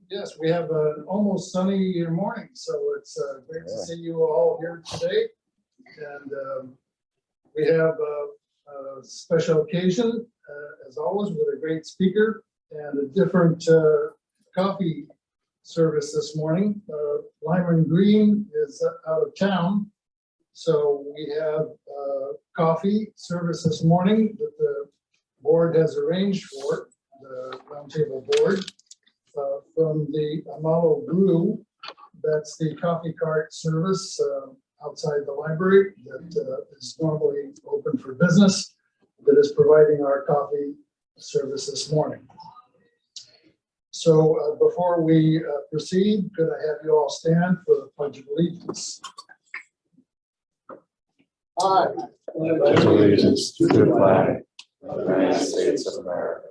Yes, we have an almost sunny morning, so it's great to see you all here today. And we have a special occasion, as always, with a great speaker and a different coffee service this morning. Lyman Green is out of town, so we have coffee service this morning that the board has arranged for, the Roundtable board. From the Amalo Brew, that's the coffee cart service outside the library that is normally open for business, that is providing our coffee service this morning. So before we proceed, could I have you all stand for the Pledge of Allegiance? I pledge allegiance to the flag of the United States of America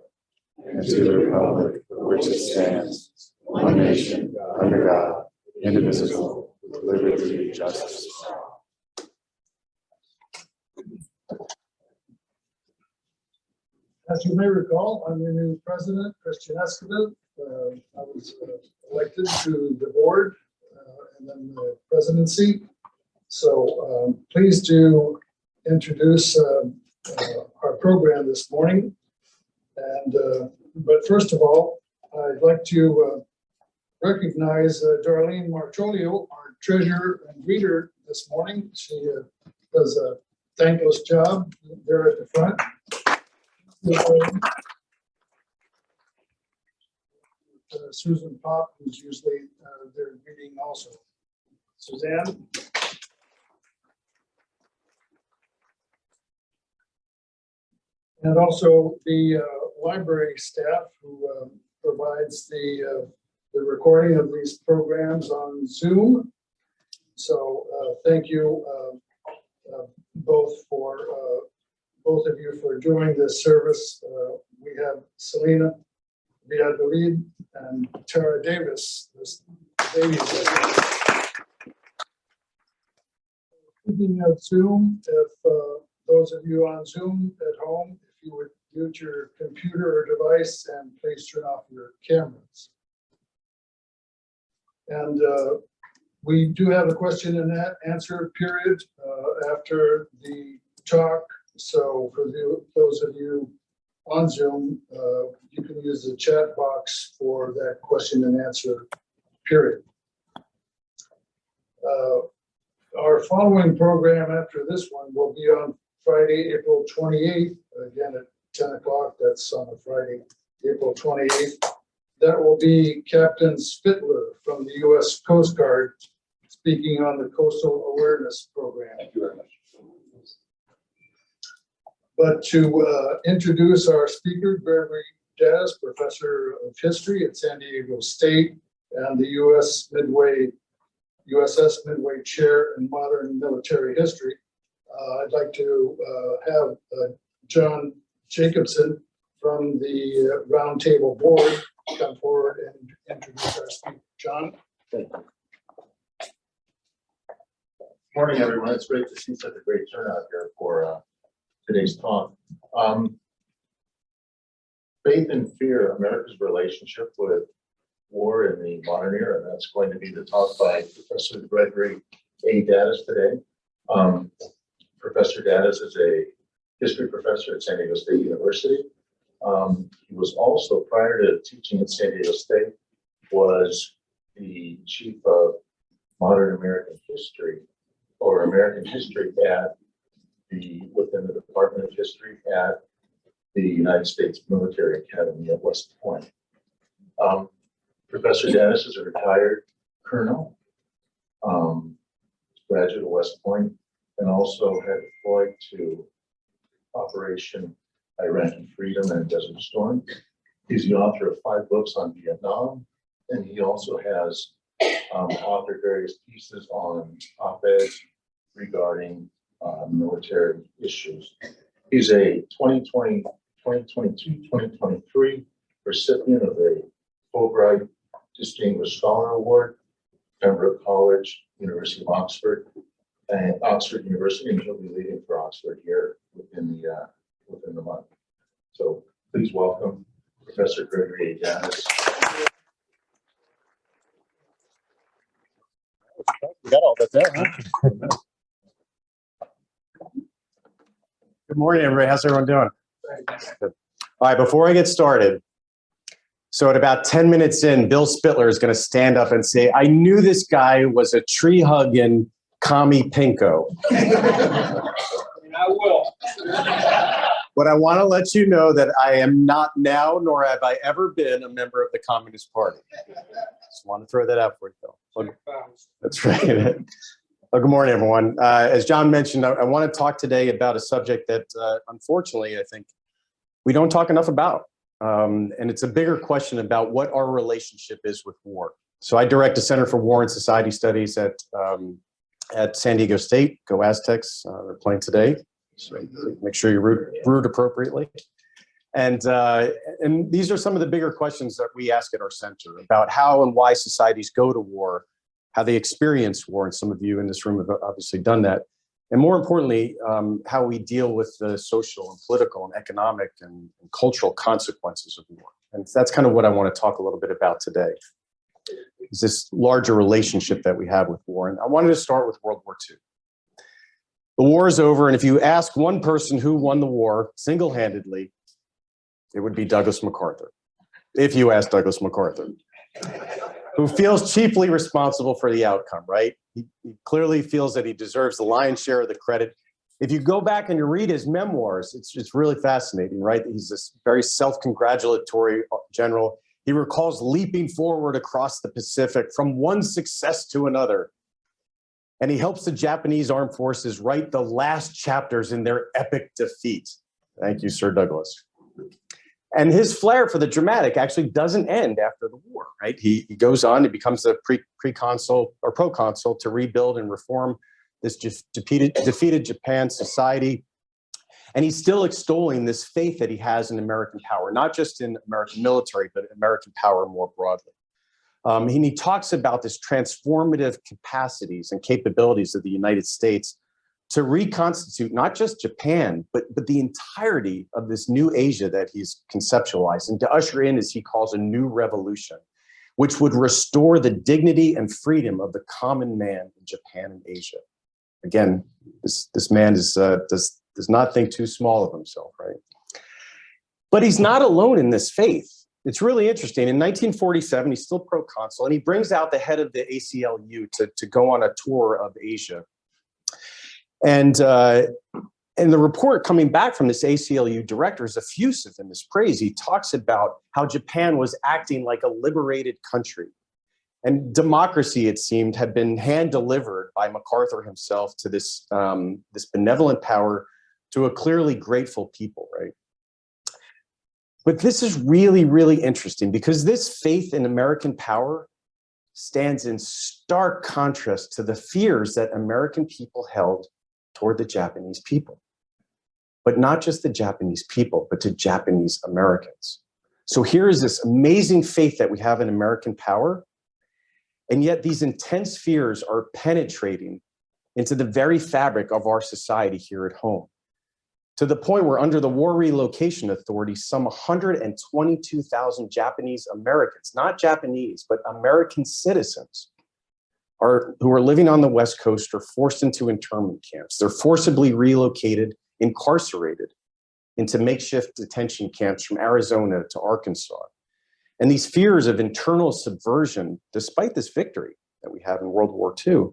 and to the republic for which it stands, one nation, under God, indivisible, with liberty and justice for all. As you may recall, I'm the new president, Christian Escobar. I was elected to the board and then the presidency. So pleased to introduce our program this morning. And but first of all, I'd like to recognize Darlene Marcholio, our treasurer and greeter this morning. She does a thankless job there at the front. Susan Pop, who's usually there greeting also. Suzanne. And also the library staff who provides the recording of these programs on Zoom. So thank you both of you for doing this service. We have Selena Villadolid and Tara Davis. Speaking of Zoom, if those of you on Zoom at home, if you would mute your computer or device and please turn off your cameras. And we do have a question and answer period after the talk. So for those of you on Zoom, you can use the chat box for that question and answer period. Our following program after this one will be on Friday, April 28th, again at 10 o'clock. That's on a Friday, April 28th. That will be Captain Spittler from the U.S. Coast Guard speaking on the Coastal Awareness Program. Thank you very much. But to introduce our speaker, Gregory Daddis, Professor of History at San Diego State and the USS Midway Chair in Modern Military History. I'd like to have John Jacobson from the Roundtable Board come forward and introduce our speaker. John. Thank you. Morning, everyone. It's great to see such a great turnout here for today's talk. Faith and Fear, America's Relationship with War in the Modern Era. That's going to be the talk by Professor Gregory A. Daddis today. Professor Daddis is a history professor at San Diego State University. He was also, prior to teaching at San Diego State, was the chief of modern American history, or American history within the Department of History at the United States Military Academy at West Point. Professor Daddis is a retired colonel, graduate of West Point, and also had deployed to Operation Iraqi Freedom and Desert Storm. He's the author of 5 books on Vietnam, and he also has authored various pieces on op-eds regarding military issues. He's a 2020, 2022, 2023 recipient of a Fulbright Distinguished Scholar Award, Pembroke College, University of Oxford, and Oxford University, and he'll be leaving for Oxford here within the month. So please welcome Professor Gregory A. Daddis. We got all that there, huh? Good morning, everybody. How's everyone doing? Good. All right, before I get started, so at about 10 minutes in, Bill Spittler is going to stand up and say, I knew this guy was a tree-hugging commie pinko. I will. But I want to let you know that I am not now, nor have I ever been a member of the Communist Party. Just want to throw that out for you, Bill. Well, that's right. Well, good morning, everyone. As John mentioned, I want to talk today about a subject that, unfortunately, I think we don't talk enough about. And it's a bigger question about what our relationship is with war. So I direct the Center for War and Society Studies at San Diego State. Go Aztecs. They're playing today. So make sure you root appropriately. And these are some of the bigger questions that we ask at our center about how and why societies go to war, how they experience war, and some of you in this room have obviously done that. And more importantly, how we deal with the social and political and economic and cultural consequences of war. And that's kind of what I want to talk a little bit about today, is this larger relationship that we have with war. And I wanted to start with World War II. The war is over, and if you ask one person who won the war single-handedly, it would be Douglas MacArthur. If you ask Douglas MacArthur, who feels chiefly responsible for the outcome, right? He clearly feels that he deserves the lion's share of the credit. If you go back and you read his memoirs, it's really fascinating, right? He's this very self-congratulatory general. He recalls leaping forward across the Pacific from one success to another. And he helps the Japanese armed forces write the last chapters in their epic defeat. Thank you, Sir Douglas. And his flair for the dramatic actually doesn't end after the war, right? He goes on, he becomes a pre-consul or proconsul to rebuild and reform this defeated Japan society. And he's still extolling this faith that he has in American power, not just in American military, but American power more broadly. And he talks about this transformative capacities and capabilities of the United States to reconstitute not just Japan, but the entirety of this new Asia that he's conceptualized, and to usher in, as he calls, a new revolution, which would restore the dignity and freedom of the common man in Japan and Asia. Again, this man does not think too small of himself, right? But he's not alone in this faith. It's really interesting. In 1947, he's still proconsul, and he brings out the head of the ACLU to go on a tour of Asia. And the report coming back from this ACLU director is effusive in this praise. He talks about how Japan was acting like a liberated country. And democracy, it seemed, had been hand-delivered by MacArthur himself to this benevolent power to a clearly grateful people, right? But this is really, really interesting because this faith in American power stands in stark contrast to the fears that American people held toward the Japanese people. But not just the Japanese people, but to Japanese Americans. So here is this amazing faith that we have in American power, and yet these intense fears are penetrating into the very fabric of our society here at home, to the point where under the War Relocation Authority, some 122,000 Japanese Americans, not Japanese, but American citizens, who are living on the West Coast are forced into internment camps. They're forcibly relocated, incarcerated into makeshift detention camps from Arizona to Arkansas. And these fears of internal subversion, despite this victory that we have in World War II,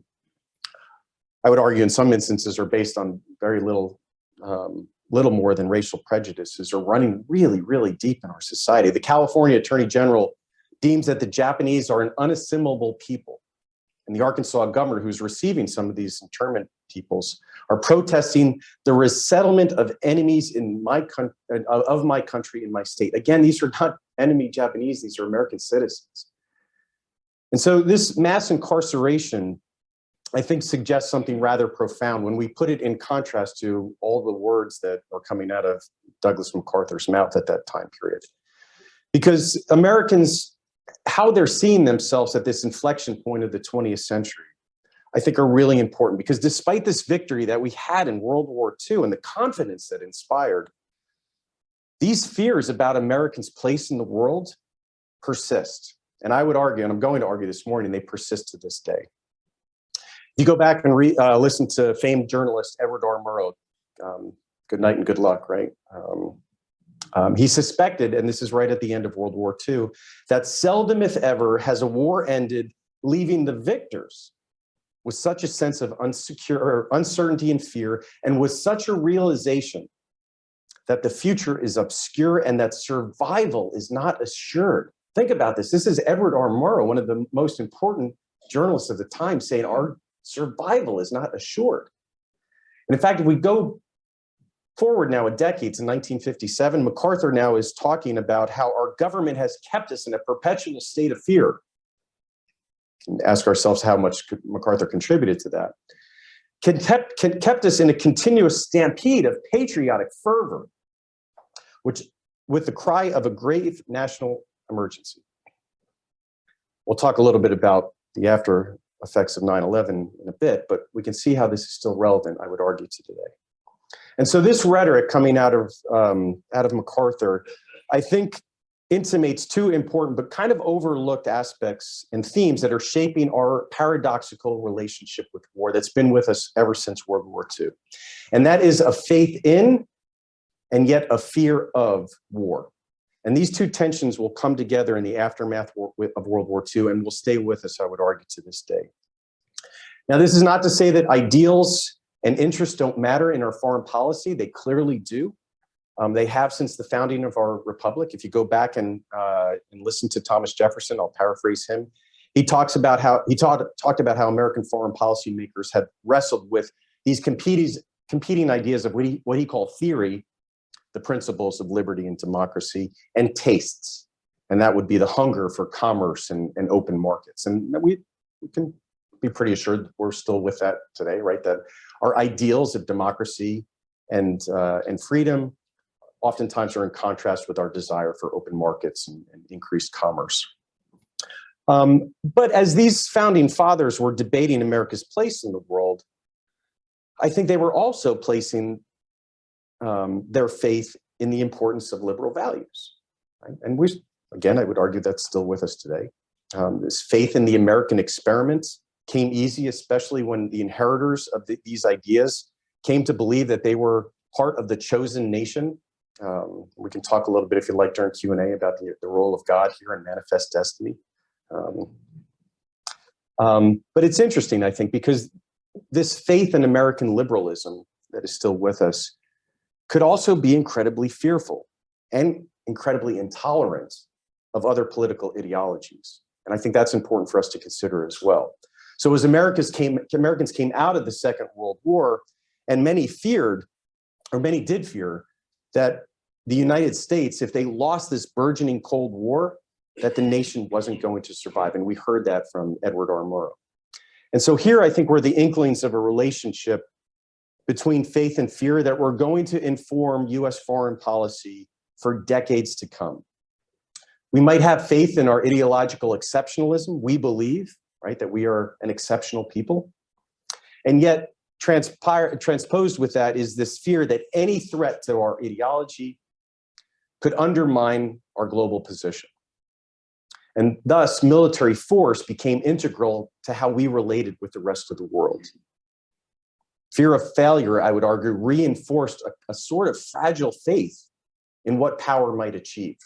I would argue in some instances are based on very little more than racial prejudices, are running really, really deep in our society. The California Attorney General deems that the Japanese are an unassimilable people. And the Arkansas governor, who's receiving some of these internment peoples, are protesting the resettlement of enemies in of my country in my state. Again, these are not enemy Japanese, these are American citizens. And so this mass incarceration, I think, suggests something rather profound when we put it in contrast to all the words that are coming out of Douglas MacArthur's mouth at that time period. Because Americans, how they're seeing themselves at this inflection point of the 20th century, I think are really important, because despite this victory that we had in World War II and the confidence that inspired, these fears about Americans' place in the world persist. And I would argue, and I'm going to argue this morning, they persist to this day. You go back and listen to famed journalist Edward R. Murrow. Good night and good luck, right? He suspected, and this is right at the end of World War II, that seldom, if ever, has a war ended leaving the victors with such a sense of uncertainty and fear, and with such a realization that the future is obscure and that survival is not assured. Think about this. This is Edward R. Murrow, one of the most important journalists of the time, saying our survival is not assured. And in fact, if we go forward now a decade to 1957, MacArthur now is talking about how our government has kept us in a perpetual state of fear. We can ask ourselves how much MacArthur contributed to that. Kept us in a continuous stampede of patriotic fervor, which with the cry of a grave national emergency. We'll talk a little bit about the after effects of 9/11 in a bit, but we can see how this is still relevant, I would argue, to today. And so this rhetoric coming out of MacArthur, I think, intimates two important but kind of overlooked aspects and themes that are shaping our paradoxical relationship with war that's been with us ever since World War II. And that is a faith in and yet a fear of war. And these two tensions will come together in the aftermath of World War II and will stay with us, I would argue, to this day. Now, this is not to say that ideals and interests don't matter in our foreign policy. They clearly do. They have since the founding of our republic. If you go back and listen to Thomas Jefferson, I'll paraphrase him. He talked about how American foreign policymakers had wrestled with these competing ideas of what he called theory, the principles of liberty and democracy, and tastes. And that would be the hunger for commerce and open markets. And we can be pretty assured that we're still with that today, right? That our ideals of democracy and freedom oftentimes are in contrast with our desire for open markets and increased commerce. But as these founding fathers were debating America's place in the world, I think they were also placing their faith in the importance of liberal values. Right? And again, I would argue that's still with us today. This faith in the American experiment came easy, especially when the inheritors of these ideas came to believe that they were part of the chosen nation. We can talk a little bit, if you like, during Q&A about the role of God here in manifest destiny. But it's interesting, I think, because this faith in American liberalism that is still with us could also be incredibly fearful and incredibly intolerant of other political ideologies. And I think that's important for us to consider as well. So as Americans came out of the Second World War, and many did fear, that the United States, if they lost this burgeoning Cold War, that the nation wasn't going to survive. And we heard that from Edward R. Murrow. And so here, I think, were the inklings of a relationship between faith and fear that were going to inform US foreign policy for decades to come. We might have faith in our ideological exceptionalism. We believe, right, that we are an exceptional people. And yet, transposed with that is this fear that any threat to our ideology could undermine our global position. And thus, military force became integral to how we related with the rest of the world. Fear of failure, I would argue, reinforced a sort of fragile faith in what power might achieve.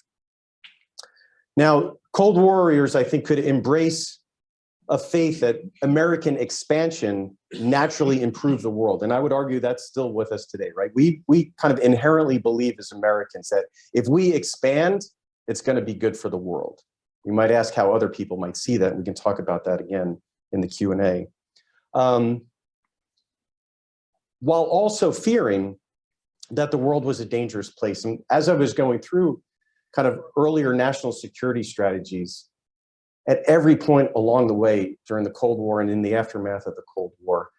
Now, Cold Warriors, I think, could embrace a faith that American expansion naturally improved the world. And I would argue that's still with us today, right? We kind of inherently believe as Americans that if we expand, it's going to be good for the world. We might ask how other people might see that. And we can talk about that again in the Q&A. While also fearing that the world was a dangerous place. And as I was going through kind of earlier national security strategies, at every point along the way during the Cold War and in the aftermath of the Cold War,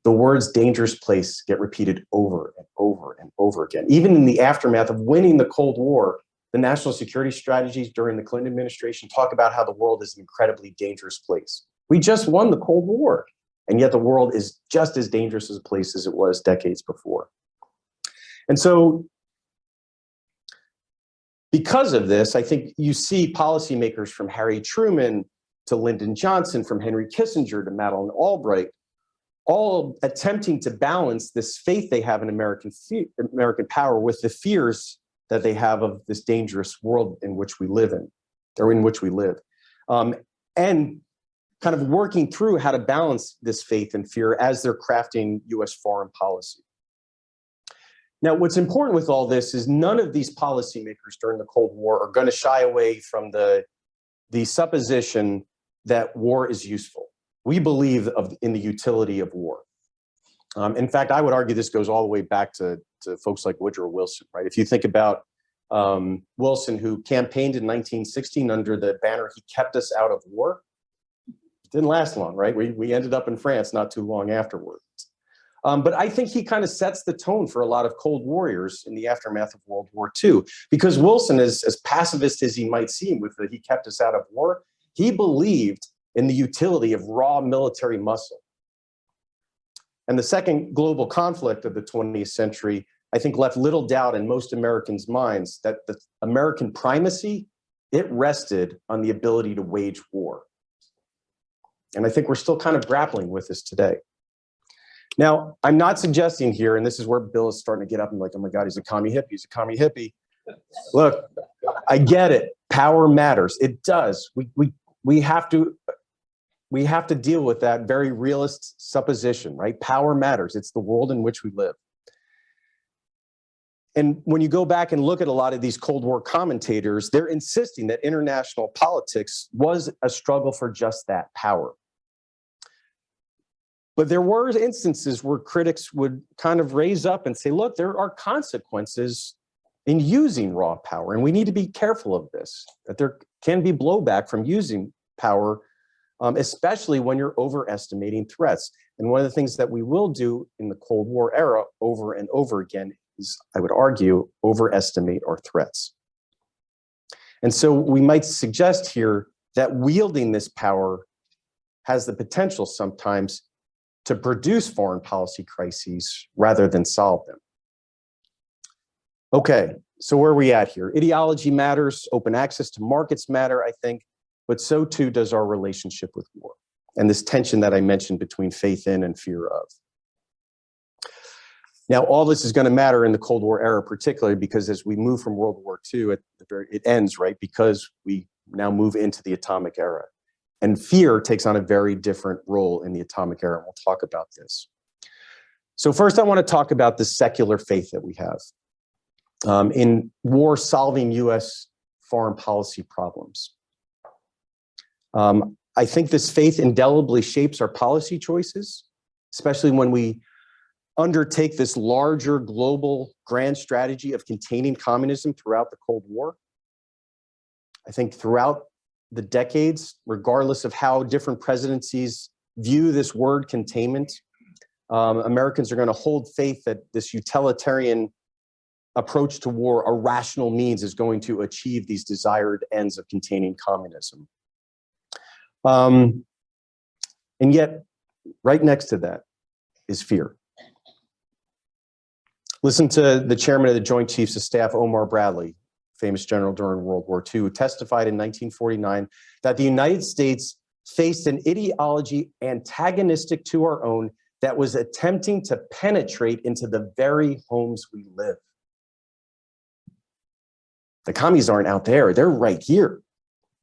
the words dangerous place get repeated over and over and over again. Even in the aftermath of winning the Cold War, the national security strategies during the Clinton administration talk about how the world is an incredibly dangerous place. We just won the Cold War, and yet the world is just as dangerous a place as it was decades before. And so, because of this, I think you see policymakers from Harry Truman to Lyndon Johnson, from Henry Kissinger to Madeleine Albright, all attempting to balance this faith they have in American power with the fears that they have of this dangerous world in which we live in, or in which we live. And kind of working through how to balance this faith and fear as they're crafting US foreign policy. Now, what's important with all this is none of these policymakers during the Cold War are going to shy away from the supposition that war is useful. We believe in the utility of war. In fact, I would argue this goes all the way back to folks like Woodrow Wilson, right? If you think about Wilson, who campaigned in 1916 under the banner, "He kept us out of war," it didn't last long, right? We ended up in France not too long afterwards. But I think he kind of sets the tone for a lot of Cold Warriors in the aftermath of World War II, because Wilson, as pacifist as he might seem with the "he kept us out of war," he believed in the utility of raw military muscle. And the second global conflict of the 20th century, I think, left little doubt in most Americans' minds that the American primacy, it rested on the ability to wage war. And I think we're still kind of grappling with this today. Now, I'm not suggesting here, and this is where Bill is starting to get up and like, "Oh my God, he's a commie hippie, he's a commie hippie." Look, I get it. Power matters. It does. We have to deal with that very realist supposition, right? Power matters. It's the world in which we live. And when you go back and look at a lot of these Cold War commentators, they're insisting that international politics was a struggle for just that power. But there were instances where critics would kind of raise up and say, look, there are consequences in using raw power, and we need to be careful of this, that there can be blowback from using power, especially when you're overestimating threats. And one of the things that we will do in the Cold War era over and over again is, I would argue, overestimate our threats. And so we might suggest here that wielding this power has the potential sometimes to produce foreign policy crises rather than solve them. Okay, so where are we at here? Ideology matters, open access to markets matter, I think, but so too does our relationship with war and this tension that I mentioned between faith in and fear of. Now, all this is going to matter in the Cold War era, particularly because as we move from World War II, it ends, right? Because we now move into the atomic era. And fear takes on a very different role in the atomic era. We'll talk about this. So first, I want to talk about the secular faith that we have in war-solving U.S. foreign policy problems. I think this faith indelibly shapes our policy choices, especially when we undertake this larger global grand strategy of containing communism throughout the Cold War. I think throughout the decades, regardless of how different presidencies view this word containment, Americans are going to hold faith that this utilitarian approach to war, a rational means, is going to achieve these desired ends of containing communism. And yet, right next to that is fear. Listen to the chairman of the Joint Chiefs of Staff, Omar Bradley, famous general during World War II, who testified in 1949 that the United States faced an ideology antagonistic to our own that was attempting to penetrate into the very homes we live. The commies aren't out there, they're right here.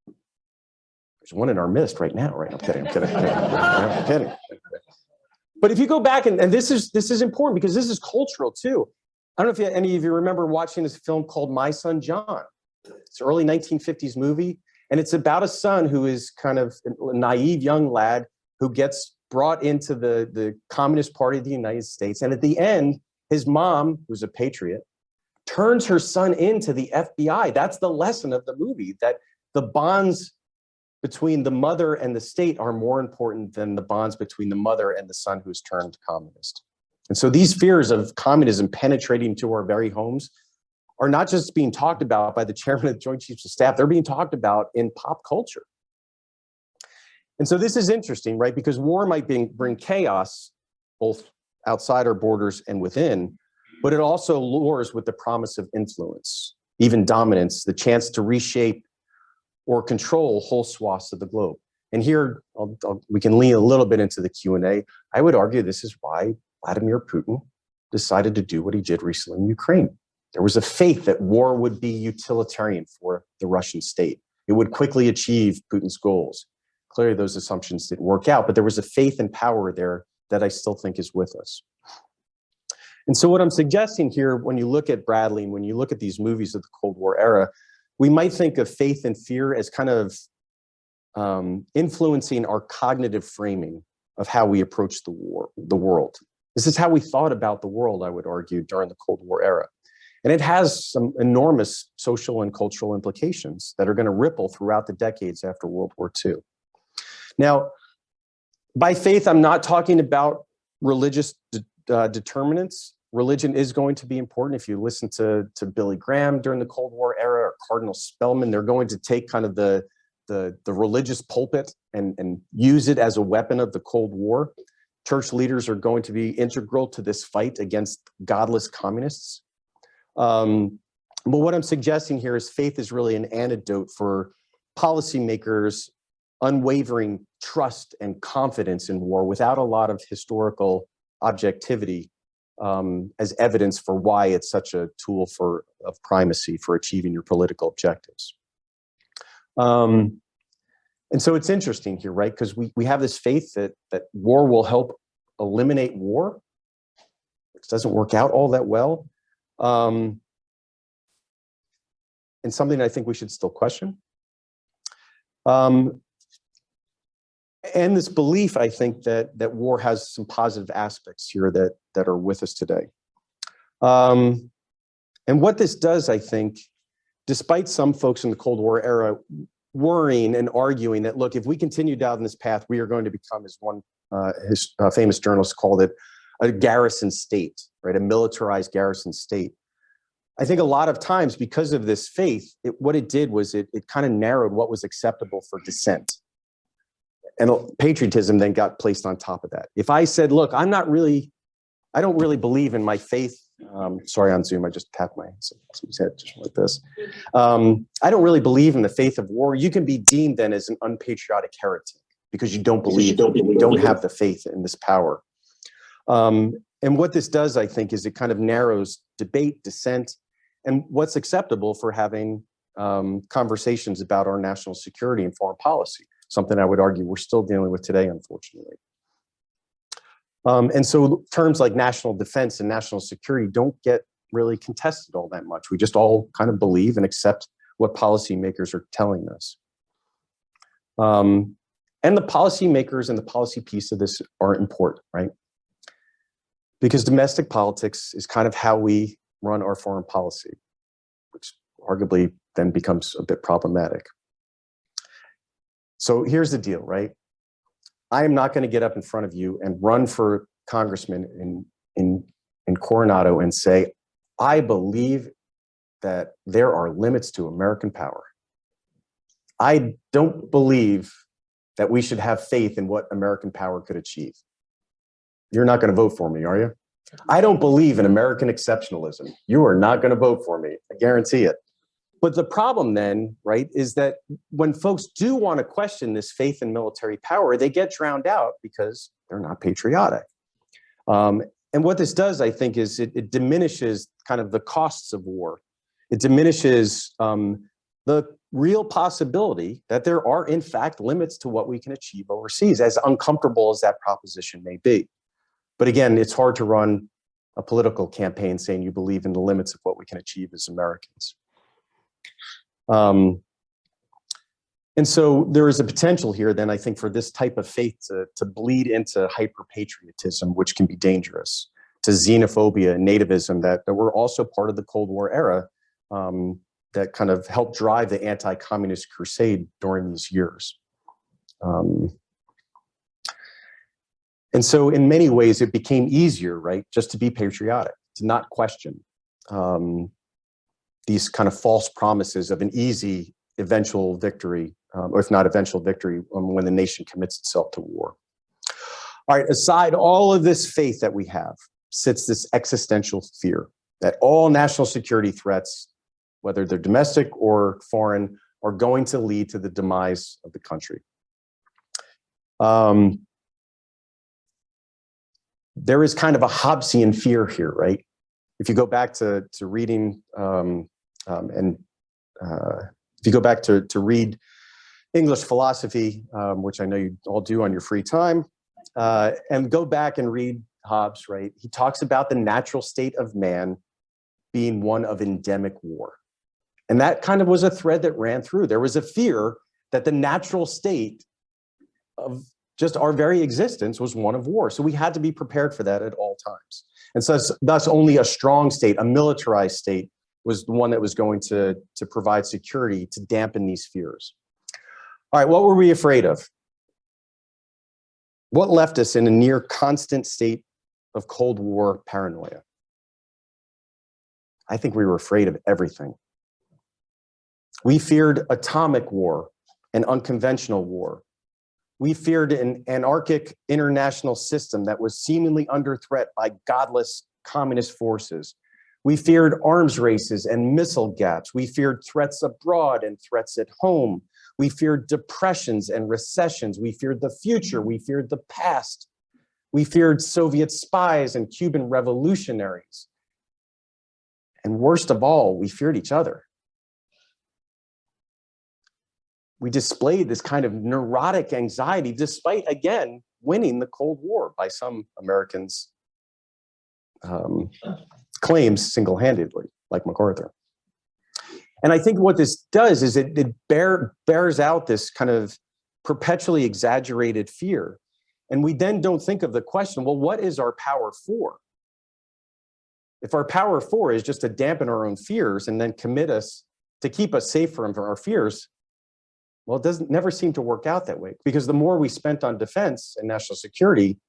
There's one in our midst right now, right? I'm kidding. I'm kidding. But if you go back, and this is important because this is cultural too. I don't know if any of you remember watching this film called My Son John. It's an early 1950s movie, and it's about a son who is kind of a naive young lad who gets brought into the Communist Party of the United States. And at the end, his mom, who's a patriot, turns her son into the FBI. That's the lesson of the movie, that the bonds between the mother and the state are more important than the bonds between the mother and the son who's turned communist. And so these fears of communism penetrating to our very homes are not just being talked about by the chairman of the Joint Chiefs of Staff, they're being talked about in pop culture. And so this is interesting, right? Because war might bring chaos, both outside our borders and within, but it also lures with the promise of influence, even dominance, the chance to reshape or control whole swaths of the globe. And here, we can lean a little bit into the Q&A. I would argue this is why Vladimir Putin decided to do what he did recently in Ukraine. There was a faith that war would be utilitarian for the Russian state. It would quickly achieve Putin's goals. Clearly, those assumptions didn't work out, but there was a faith and power there that I still think is with us. And so what I'm suggesting here, when you look at Bradley, when you look at these movies of the Cold War era, we might think of faith and fear as kind of influencing our cognitive framing of how we approach the world. This is how we thought about the world, I would argue, during the Cold War era. And it has some enormous social and cultural implications that are going to ripple throughout the decades after World War II. Now, by faith, I'm not talking about religious determinants. Religion is going to be important. If you listen to Billy Graham during the Cold War era, or Cardinal Spellman, they're going to take kind of the religious pulpit and use it as a weapon of the Cold War. Church leaders are going to be integral to this fight against godless communists. But what I'm suggesting here is faith is really an antidote for policymakers' unwavering trust and confidence in war without a lot of historical objectivity as evidence for why it's such a tool of primacy for achieving your political objectives. And so it's interesting here, right? Because we have this faith that war will help eliminate war, which doesn't work out all that well. And something I think we should still question. And this belief, I think, that war has some positive aspects here that are with us today. And what this does, I think, despite some folks in the Cold War era worrying and arguing that, look, if we continue down this path, we are going to become, as one famous journalist called it, a garrison state, right? A militarized garrison state. I think a lot of times, because of this faith, what it did was it kind of narrowed what was acceptable for dissent. And patriotism then got placed on top of that. If I said, look, I don't really believe in my faith. Sorry, on Zoom, I just tapped my head just like this. I don't really believe in the faith of war. You can be deemed then as an unpatriotic heretic because you don't believe, you don't have the faith in this power. And what this does, I think, is it kind of narrows debate, dissent, and what's acceptable for having conversations about our national security and foreign policy, something I would argue we're still dealing with today, unfortunately. And so terms like national defense and national security don't get really contested all that much. We just all kind of believe and accept what policymakers are telling us. And the policymakers and the policy piece of this are important, right? Because domestic politics is kind of how we run our foreign policy, which arguably then becomes a bit problematic. So here's the deal, right? I am not going to get up in front of you and run for congressman in Coronado and say, I believe that there are limits to American power. I don't believe that we should have faith in what American power could achieve. You're not going to vote for me, are you? I don't believe in American exceptionalism. You are not going to vote for me. I guarantee it. But the problem then, right, is that when folks do want to question this faith in military power, they get drowned out because they're not patriotic. And what this does, I think, is it diminishes kind of the costs of war. It diminishes the real possibility that there are, in fact, limits to what we can achieve overseas, as uncomfortable as that proposition may be. But again, it's hard to run a political campaign saying you believe in the limits of what we can achieve as Americans. And so there is a potential here then, I think, for this type of faith to bleed into hyper-patriotism, which can be dangerous, to xenophobia and nativism that were also part of the Cold War era that kind of helped drive the anti-communist crusade during these years. And so in many ways, it became easier, right, just to be patriotic, to not question these kind of false promises of an easy eventual victory, or if not eventual victory, when the nation commits itself to war. All right, aside all of this faith that we have, sits this existential fear that all national security threats, whether they're domestic or foreign, are going to lead to the demise of the country. There is kind of a Hobbesian fear here, right? If you go back to reading if you go back to read English philosophy, which I know you all do on your free time, and go back and read Hobbes, right? He talks about the natural state of man being one of endemic war. And that kind of was a thread that ran through. There was a fear that the natural state of just our very existence was one of war. So we had to be prepared for that at all times. And so thus only a strong state, a militarized state, was the one that was going to provide security to dampen these fears. All right, what were we afraid of? What left us in a near constant state of Cold War paranoia? I think we were afraid of everything. We feared atomic war and unconventional war. We feared an anarchic international system that was seemingly under threat by godless communist forces. We feared arms races and missile gaps. We feared threats abroad and threats at home. We feared depressions and recessions. We feared the future. We feared the past. We feared Soviet spies and Cuban revolutionaries. And worst of all, we feared each other. We displayed this kind of neurotic anxiety despite, again, winning the Cold War by some Americans' claims single-handedly, like MacArthur. And I think what this does is it bears out this kind of perpetually exaggerated fear. And we then don't think of the question, well, what is our power for? If our power for is just to dampen our own fears and then commit us to keep us safe from our fears, well, it doesn't never seem to work out that way, because the more we spent on defense and national security,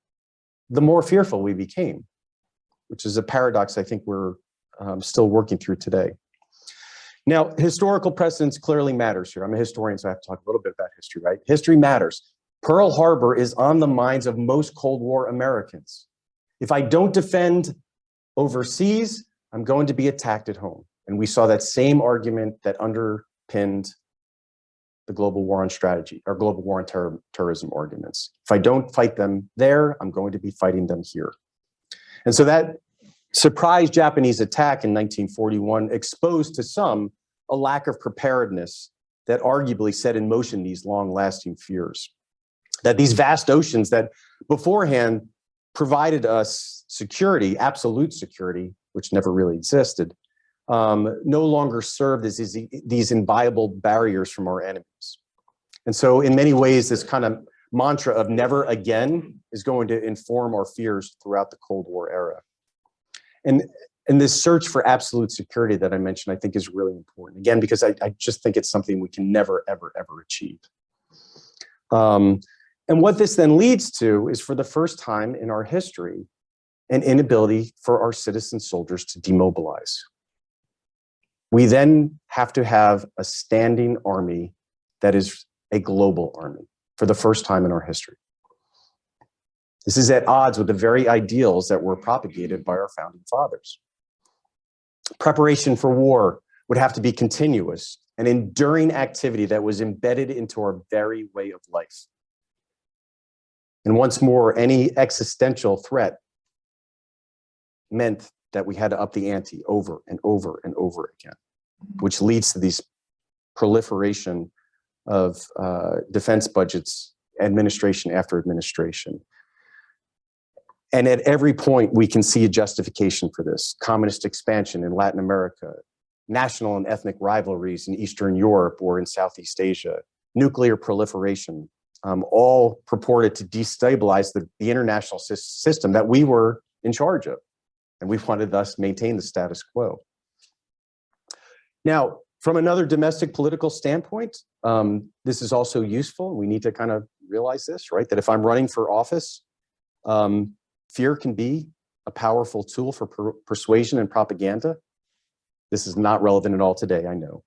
the more fearful we became, which is a paradox I think we're still working through today. Now, historical precedence clearly matters here. I'm a historian, so I have to talk a little bit about history, right? History matters. Pearl Harbor is on the minds of most Cold War Americans. If I don't defend overseas, I'm going to be attacked at home. And we saw that same argument that underpinned the global war on strategy, or global war on terrorism arguments. If I don't fight them there, I'm going to be fighting them here. And so that surprise Japanese attack in 1941 exposed to some a lack of preparedness that arguably set in motion these long-lasting fears. That these vast oceans that beforehand provided us security, absolute security, which never really existed, no longer served as these inviolable barriers from our enemies. And so in many ways, this kind of mantra of never again is going to inform our fears throughout the Cold War era. And this search for absolute security that I mentioned, I think is really important. Again, because I just think it's something we can never, ever, ever achieve. And what this then leads to is, for the first time in our history, an inability for our citizen soldiers to demobilize. We then have to have a standing army that is a global army for the first time in our history. This is at odds with the very ideals that were propagated by our founding fathers. Preparation for war would have to be continuous, an enduring activity that was embedded into our very way of life. And once more, any existential threat meant that we had to up the ante over and over and over again, which leads to this proliferation of defense budgets, administration after administration. And at every point, we can see a justification for this. Communist expansion in Latin America, national and ethnic rivalries in Eastern Europe or in Southeast Asia, nuclear proliferation, all purported to destabilize the international system that we were in charge of. And we wanted thus maintain the status quo. Now, from another domestic political standpoint, this is also useful. We need to kind of realize this, right? That if I'm running for office, fear can be a powerful tool for persuasion and propaganda. This is not relevant at all today, I know.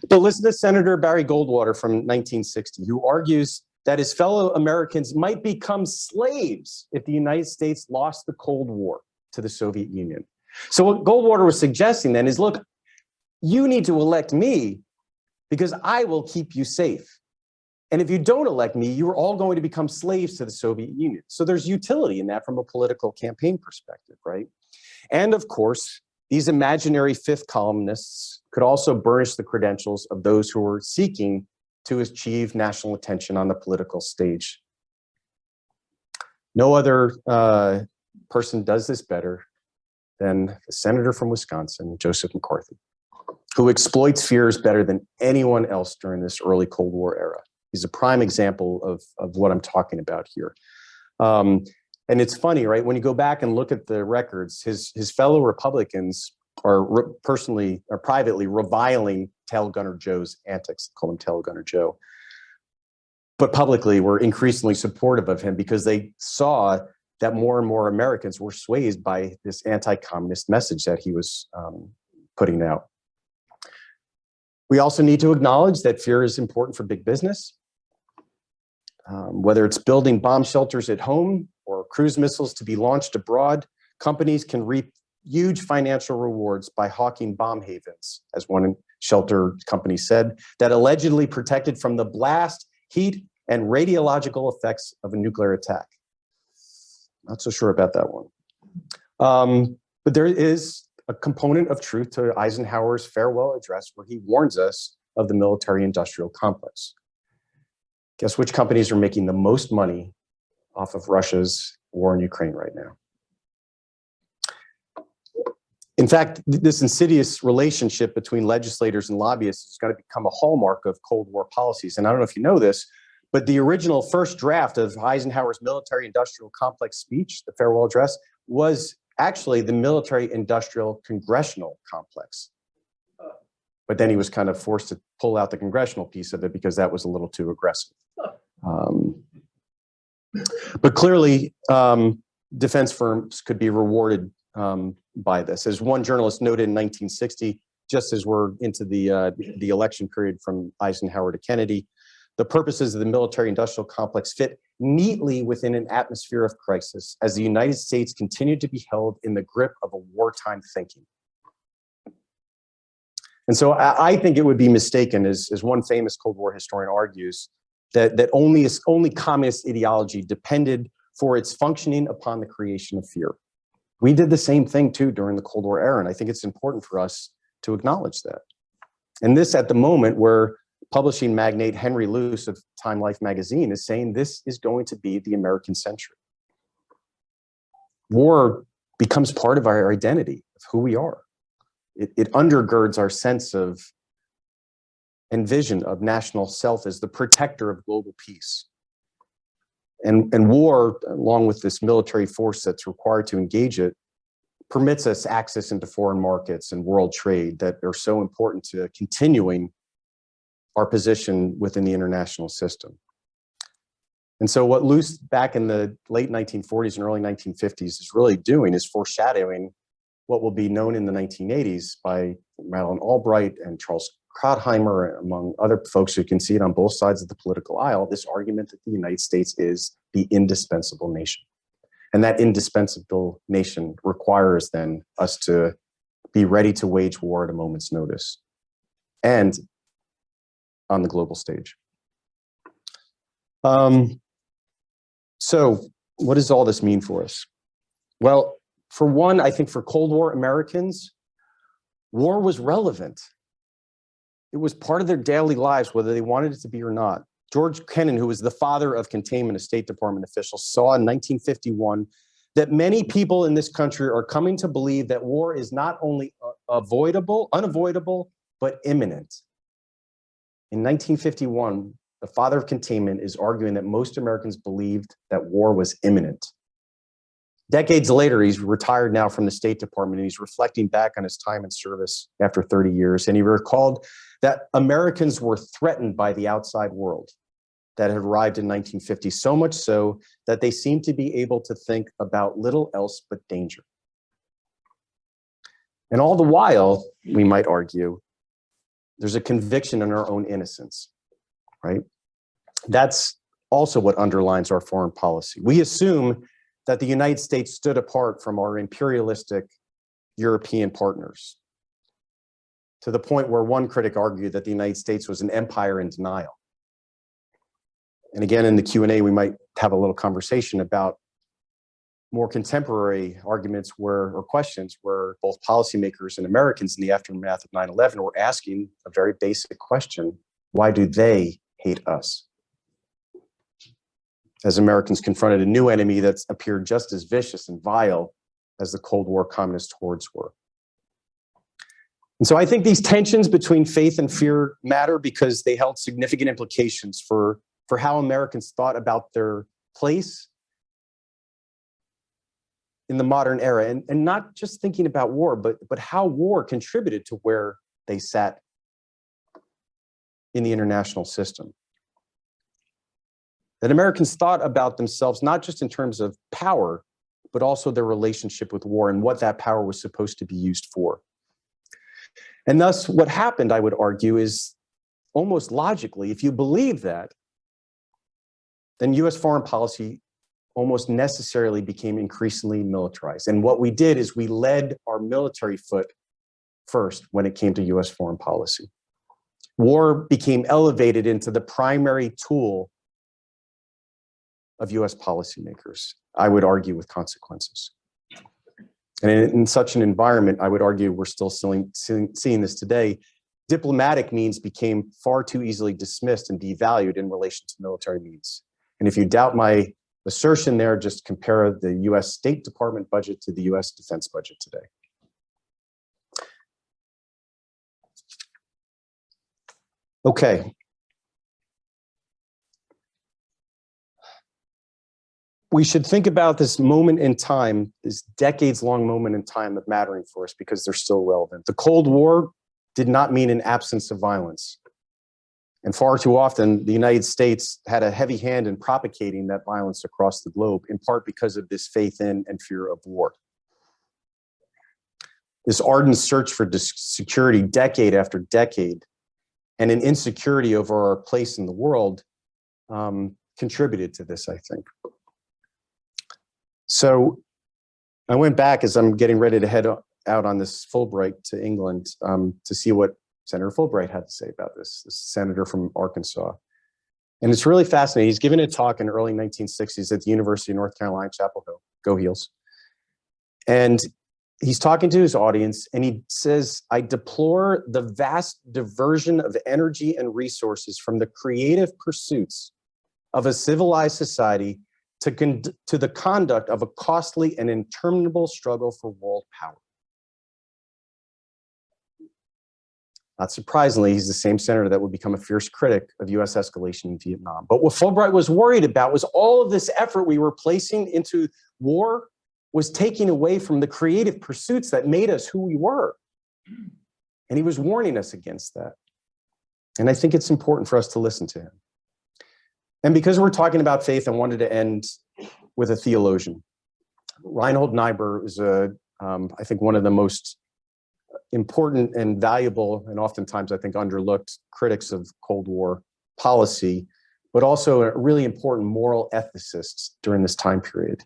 But listen to Senator Barry Goldwater from 1960, who argues that his fellow Americans might become slaves if the United States lost the Cold War to the Soviet Union. So what Goldwater was suggesting then is, look, you need to elect me because I will keep you safe. And if you don't elect me, you're all going to become slaves to the Soviet Union. So there's utility in that from a political campaign perspective, right? And of course, these imaginary fifth columnists could also burnish the credentials of those who were seeking to achieve national attention on the political stage. No other person does this better than the senator from Wisconsin, Joseph McCarthy, who exploits fears better than anyone else during this early Cold War era. He's a prime example of what I'm talking about here. And it's funny, right? When you go back and look at the records, his fellow Republicans are personally or privately reviling Tail Gunner Joe's antics, call him Tail Gunner Joe, but publicly were increasingly supportive of him because they saw that more and more Americans were swayed by this anti-communist message that he was putting out. We also need to acknowledge that fear is important for big business. Whether it's building bomb shelters at home or cruise missiles to be launched abroad, companies can reap huge financial rewards by hawking bomb havens, as one shelter company said, that allegedly protected from the blast, heat, and radiological effects of a nuclear attack. Not so sure about that one. But there is a component of truth to Eisenhower's farewell address where he warns us of the military-industrial complex. Guess which companies are making the most money off of Russia's war in Ukraine right now? In fact, this insidious relationship between legislators and lobbyists is going to become a hallmark of Cold War policies. And I don't know if you know this, but the original first draft of Eisenhower's military-industrial complex speech, the farewell address, was actually the military-industrial congressional complex. But then he was kind of forced to pull out the congressional piece of it because that was a little too aggressive. But clearly, defense firms could be rewarded by this. As one journalist noted in 1960, just as we're into the election period from Eisenhower to Kennedy, the purposes of the military-industrial complex fit neatly within an atmosphere of crisis as the United States continued to be held in the grip of a wartime thinking. And so I think it would be mistaken, as one famous Cold War historian argues, that only communist ideology depended for its functioning upon the creation of fear. We did the same thing too during the Cold War era, and I think it's important for us to acknowledge that. And this at the moment where publishing magnate Henry Luce of Time Life magazine is saying this is going to be the American century. War becomes part of our identity, of who we are. It undergirds our sense of and vision of national self as the protector of global peace. And war, along with this military force that's required to engage it, permits us access into foreign markets and world trade that are so important to continuing our position within the international system. And so what Luce back in the late 1940s and early 1950s is really doing is foreshadowing what will be known in the 1980s by Madeleine Albright and Charles Krauthammer, among other folks who can see it on both sides of the political aisle, this argument that the United States is the indispensable nation. And that indispensable nation requires then us to be ready to wage war at a moment's notice and on the global stage. So what does all this mean for us? Well, for one, I think for Cold War Americans, war was relevant. It was part of their daily lives, whether they wanted it to be or not. George Kennan, who was the father of containment, a State Department official, saw in 1951 that many people in this country are coming to believe that war is not only unavoidable, but imminent. In 1951, the father of containment is arguing that most Americans believed that war was imminent. Decades later, he's retired now from the State Department, and he's reflecting back on his time in service after 30 years. And he recalled that Americans were threatened by the outside world that had arrived in 1950, so much so that they seemed to be able to think about little else but danger. And all the while, we might argue, there's a conviction in our own innocence, right? That's also what underlines our foreign policy. We assume that the United States stood apart from our imperialistic European partners, to the point where one critic argued that the United States was an empire in denial. And again, in the Q&A, we might have a little conversation about more contemporary arguments or questions where both policymakers and Americans in the aftermath of 9/11 were asking a very basic question: why do they hate us? As Americans confronted a new enemy that appeared just as vicious and vile as the Cold War communist hordes were. And so I think these tensions between faith and fear matter because they held significant implications for how Americans thought about their place in the modern era, and not just thinking about war, but how war contributed to where they sat in the international system. That Americans thought about themselves not just in terms of power, but also their relationship with war and what that power was supposed to be used for. And thus, what happened, I would argue, is almost logically, if you believe that, then US foreign policy almost necessarily became increasingly militarized. And what we did is we led our military foot first when it came to US foreign policy. War became elevated into the primary tool of US policymakers, I would argue, with consequences. And in such an environment, I would argue we're still seeing this today. Diplomatic means became far too easily dismissed and devalued in relation to military means. And if you doubt my assertion there, just compare the US State Department budget to the US defense budget today. Okay. We should think about this moment in time, this decades-long moment in time of mattering for us because they're still relevant. The Cold War did not mean an absence of violence. And far too often, the United States had a heavy hand in propagating that violence across the globe, in part because of this faith in and fear of war. This ardent search for security decade after decade and an insecurity over our place in the world contributed to this, I think. So I went back as I'm getting ready to head out on this Fulbright to England to see what Senator Fulbright had to say about this senator from Arkansas. And it's really fascinating. He's given a talk in the early 1960s at the University of North Carolina, Chapel Hill, go Heels. And he's talking to his audience and he says, "I deplore the vast diversion of energy and resources from the creative pursuits of a civilized society to the conduct of a costly and interminable struggle for world power." Not surprisingly, he's the same senator that would become a fierce critic of US escalation in Vietnam. But what Fulbright was worried about was all of this effort we were placing into war was taking away from the creative pursuits that made us who we were. And he was warning us against that. And I think it's important for us to listen to him. And because we're talking about faith, I wanted to end with a theologian. Reinhold Niebuhr is I think one of the most important and valuable, and oftentimes I think underlooked, critics of Cold War policy, but also a really important moral ethicist during this time period.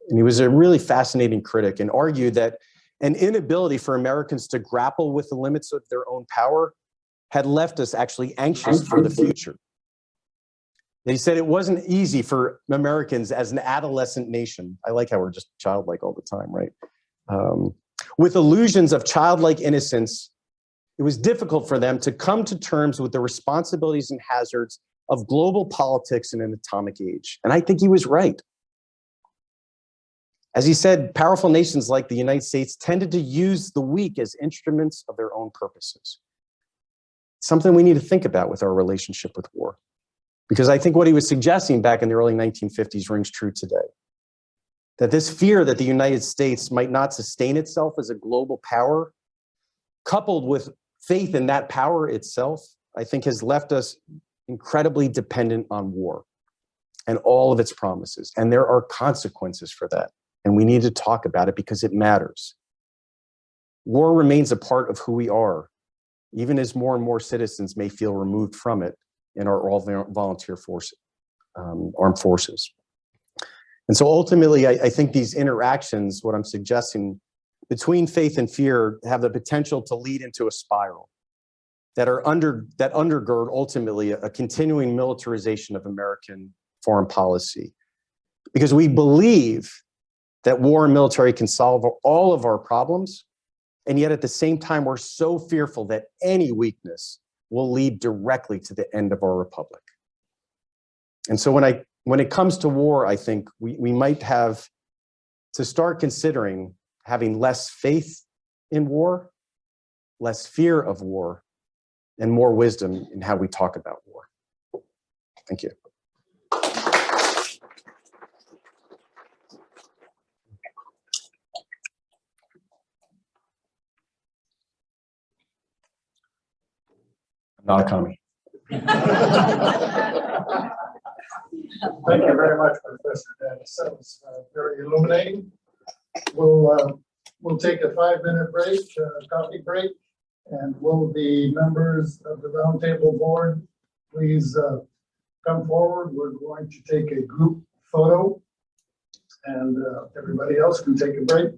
And he was a really fascinating critic and argued that an inability for Americans to grapple with the limits of their own power had left us actually anxious for the future. He said it wasn't easy for Americans as an adolescent nation. I like how we're just childlike all the time, right? With illusions of childlike innocence, it was difficult for them to come to terms with the responsibilities and hazards of global politics in an atomic age. And I think he was right. As he said, powerful nations like the United States tended to use the weak as instruments of their own purposes. Something we need to think about with our relationship with war. Because I think what he was suggesting back in the early 1950s rings true today. That this fear that the United States might not sustain itself as a global power, coupled with faith in that power itself, I think has left us incredibly dependent on war and all of its promises. And there are consequences for that. And we need to talk about it because it matters. War remains a part of who we are, even as more and more citizens may feel removed from it in our all-volunteer armed forces. And so ultimately, I think these interactions, what I'm suggesting, between faith and fear have the potential to lead into a spiral that undergird ultimately a continuing militarization of American foreign policy. Because we believe that war and military can solve all of our problems, and yet at the same time, we're so fearful that any weakness will lead directly to the end of our republic. And so when it comes to war, I think we might have to start considering having less faith in war, less fear of war, and more wisdom in how we talk about war. Thank you. Not a commie. Thank you very much, Professor Daddis. That was very illuminating. We'll take a 5-minute break, coffee break, and will the members of the Roundtable board please come forward? We're going to take a group photo, and everybody else can take a break.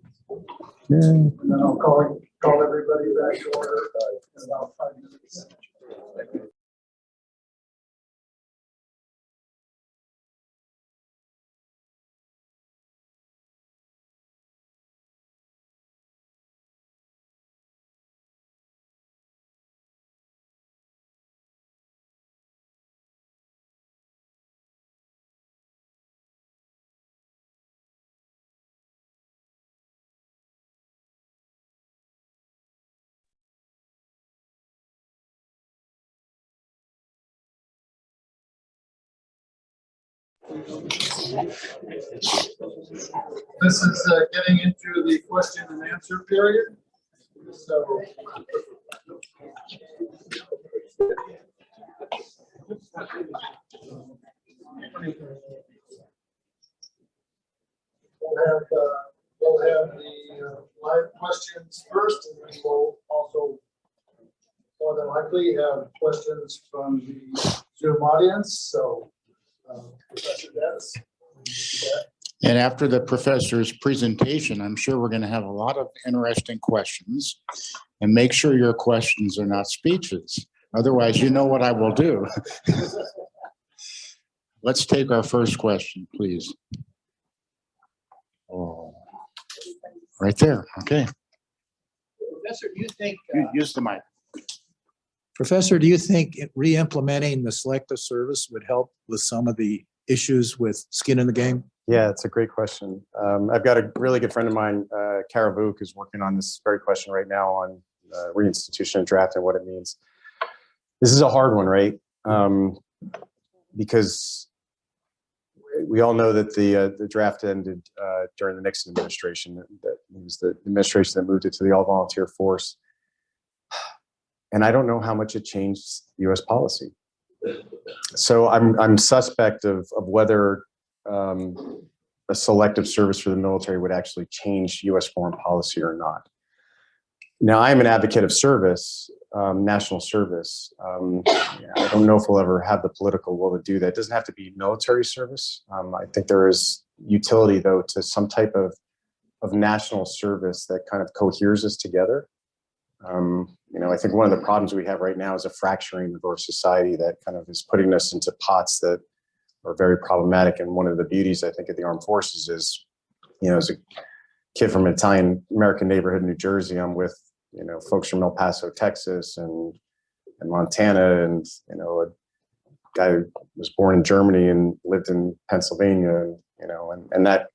And then I'll call everybody back to order in about 5 minutes. This is getting into the question and answer period. So we'll have the live questions first, and then we'll also more than likely have questions from the Zoom audience. So Professor Daddis. And after the professor's presentation, I'm sure we're going to have a lot of interesting questions. And make sure your questions are not speeches. Otherwise, you know what I will do. Let's take our first question, please. Oh, right there. Okay. Professor, do you think, Use the mic. Professor, do you think re-implementing the selective service would help with some of the issues with skin in the game? Yeah, it's a great question. I've got a really good friend of mine, Kara Vuk, who's working on this very question right now on reinstitution and draft and what it means. This is a hard one, right? Because we all know that the draft ended during the Nixon administration. That it was the administration that moved it to the all-volunteer force. And I don't know how much it changed U.S. policy. So I'm suspect of whether a selective service for the military would actually change U.S. foreign policy or not. Now, I'm an advocate of service, national service. I don't know if we'll ever have the political will to do that. It doesn't have to be military service. I think there is utility, though, to some type of national service that kind of coheres us together. I think one of the problems we have right now is a fracturing of our society that kind of is putting us into pots that are very problematic. And one of the beauties, I think, of the armed forces is, as a kid from an Italian American neighborhood in New Jersey, I'm with, folks from El Paso, Texas, and Montana, and, a guy who was born in Germany and lived in Pennsylvania, and that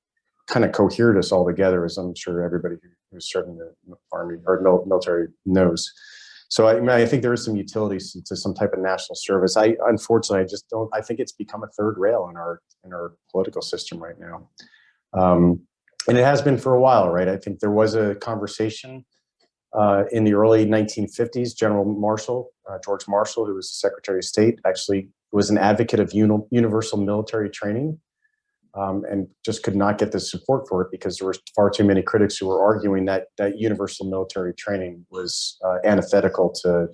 kind of cohered us all together, as I'm sure everybody who's serving the Army or military knows. So I think there is some utility to some type of national service. Unfortunately, I just don't. I think it's become a third rail in our political system right now, and it has been for a while, right? I think there was a conversation in the early 1950s. General Marshall, George Marshall, who was Secretary of State, actually was an advocate of universal military training. And just could not get the support for it because there were far too many critics who were arguing that universal military training was antithetical to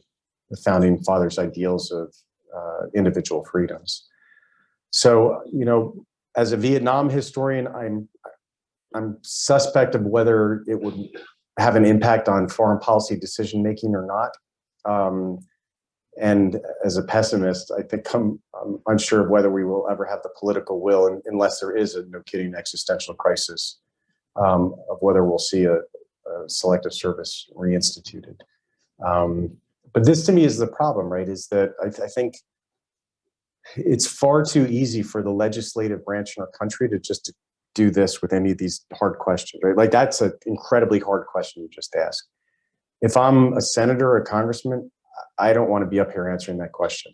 the founding fathers' ideals of individual freedoms. So, as a Vietnam historian, I'm suspect of whether it would have an impact on foreign policy decision making or not. And as a pessimist, I think I'm unsure of whether we will ever have the political will, unless there is a, no kidding, existential crisis of whether we'll see a selective service reinstituted. But this to me is the problem, right? Is that I think it's far too easy for the legislative branch in our country to just do this with any of these hard questions, right? Like that's an incredibly hard question you just asked. If I'm a senator or a congressman, I don't want to be up here answering that question.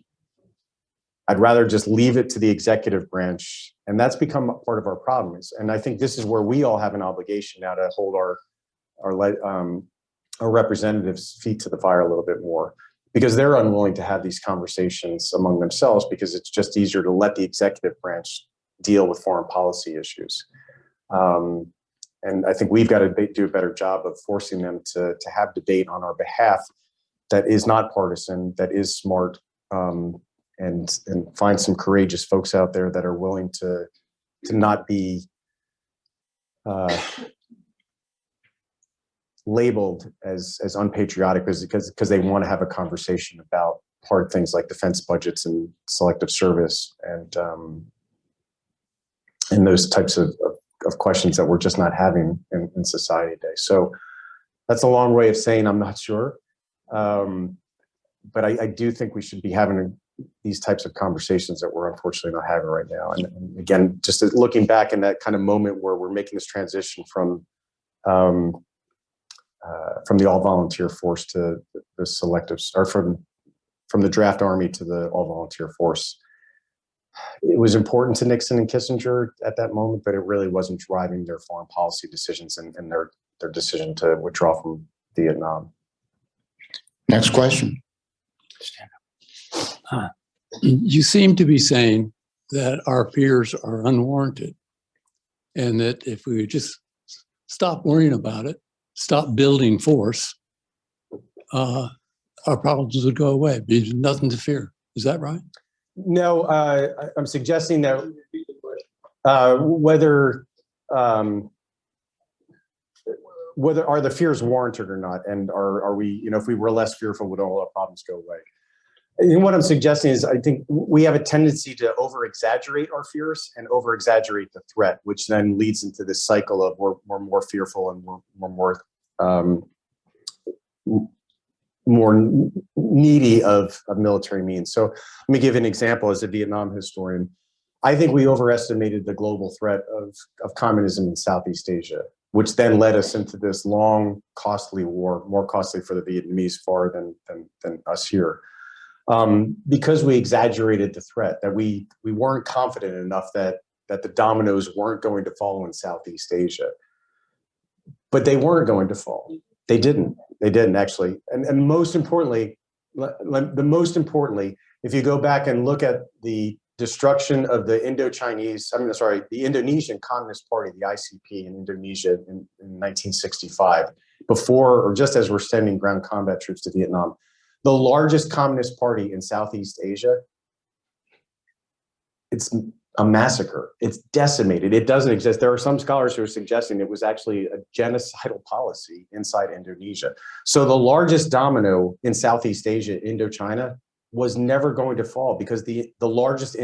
I'd rather just leave it to the executive branch. And that's become part of our problems. And I think this is where we all have an obligation now to hold our representatives' feet to the fire a little bit more, because they're unwilling to have these conversations among themselves because it's just easier to let the executive branch deal with foreign policy issues. And I think we've got to do a better job of forcing them to have debate on our behalf that is not partisan, that is smart, and find some courageous folks out there that are willing to not be labeled as unpatriotic because they want to have a conversation about hard things like defense budgets and selective service and those types of questions that we're just not having in society today. So that's a long way of saying I'm not sure. But I do think we should be having these types of conversations that we're unfortunately not having right now. And again, just looking back in that kind of moment where we're making this transition from the all-volunteer force to the selective, or from the draft army to the all-volunteer force. It was important to Nixon and Kissinger at that moment, but it really wasn't driving their foreign policy decisions and their decision to withdraw from Vietnam. Next question. You seem to be saying that our fears are unwarranted and that if we just stop worrying about it, stop building force, our problems would go away. There's nothing to fear. Is that right? No, I'm suggesting that whether are the fears warranted or not, and are we, if we were less fearful, would all our problems go away? And what I'm suggesting is I think we have a tendency to over-exaggerate our fears and over-exaggerate the threat, which then leads into this cycle of we're more fearful and we're more needy of military means. So let me give an example as a Vietnam historian. I think we overestimated the global threat of communism in Southeast Asia, which then led us into this long, costly war, more costly for the Vietnamese far than us here. Because we exaggerated the threat, that we weren't confident enough that the dominoes weren't going to fall in Southeast Asia. But they weren't going to fall. They didn't actually. And most importantly, if you go back and look at the destruction of the the Indonesian Communist Party, the ICP in Indonesia in 1965, before or just as we're sending ground combat troops to Vietnam, the largest communist party in Southeast Asia, it's a massacre. It's decimated. It doesn't exist. There are some scholars who are suggesting it was actually a genocidal policy inside Indonesia. So the largest domino in Southeast Asia, Indochina, was never going to fall because the largest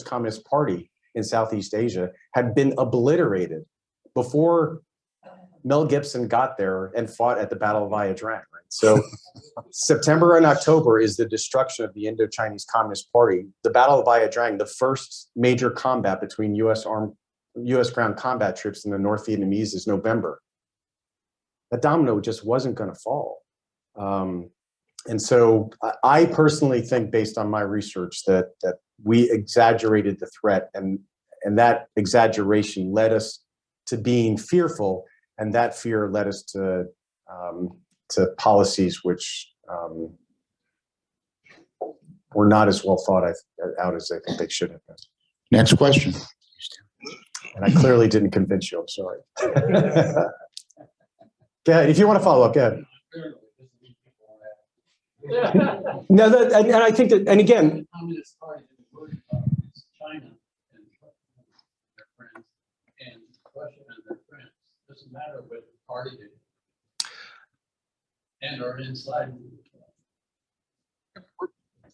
communist party in Southeast Asia had been obliterated before Mel Gibson got there and fought at the Battle of Ia Drang. Right? So September and October is the destruction of the Indochinese Communist Party. The Battle of Ia Drang, the first major combat between U.S. ground combat troops and the North Vietnamese, is November. That domino just wasn't going to fall. And so I personally think, based on my research, that we exaggerated the threat, and that exaggeration led us to being fearful, and that fear led us to policies which were not as well thought out as I think they should have been. Next question. And I clearly didn't convince you. I'm sorry. Go ahead. If you want to follow up, go ahead. No, and I think that, and again, Communist Party is China and their friends, and Russia and their friends. Doesn't matter what party they and are inside.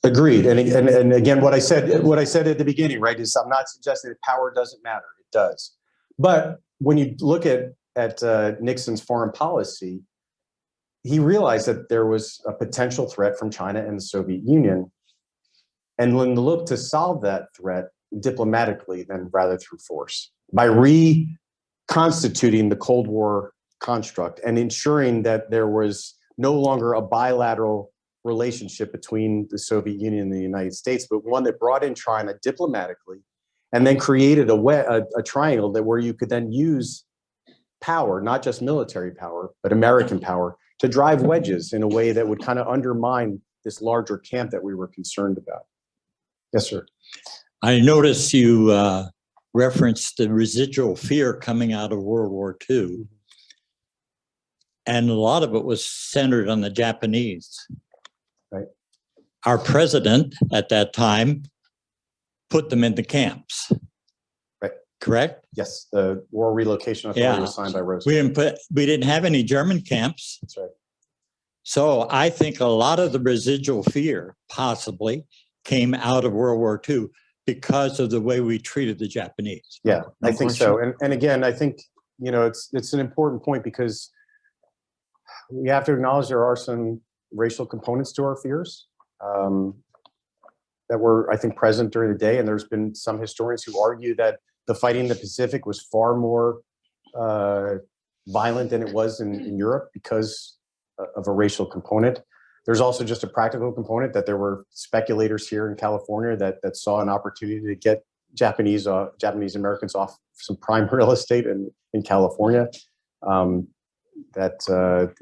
Agreed. And again, what I said at the beginning, right, is I'm not suggesting that power doesn't matter. It does. But when you look at Nixon's foreign policy, he realized that there was a potential threat from China and the Soviet Union. And when looked to solve that threat diplomatically, then rather through force, by reconstituting the Cold War construct and ensuring that there was no longer a bilateral relationship between the Soviet Union and the United States, but one that brought in China diplomatically and then created a triangle that where you could then use power, not just military power, but American power, to drive wedges in a way that would kind of undermine this larger camp that we were concerned about. Yes, sir. I noticed you referenced the residual fear coming out of World War II. And a lot of it was centered on the Japanese. Right. Our president at that time put them in the camps. Right. Correct? Yes, the War Relocation Authority was signed by Roosevelt. We didn't have any German camps. That's right. So I think a lot of the residual fear possibly came out of World War II because of the way we treated the Japanese. Yeah, I think so. And again, I think, you know, it's an important point because we have to acknowledge there are some racial components to our fears that were, I think, present during the day. And there's been some historians who argue that the fighting in the Pacific was far more violent than it was in Europe because of a racial component. There's also just a practical component that there were speculators here in California that saw an opportunity to get Japanese Americans off some prime real estate in California. That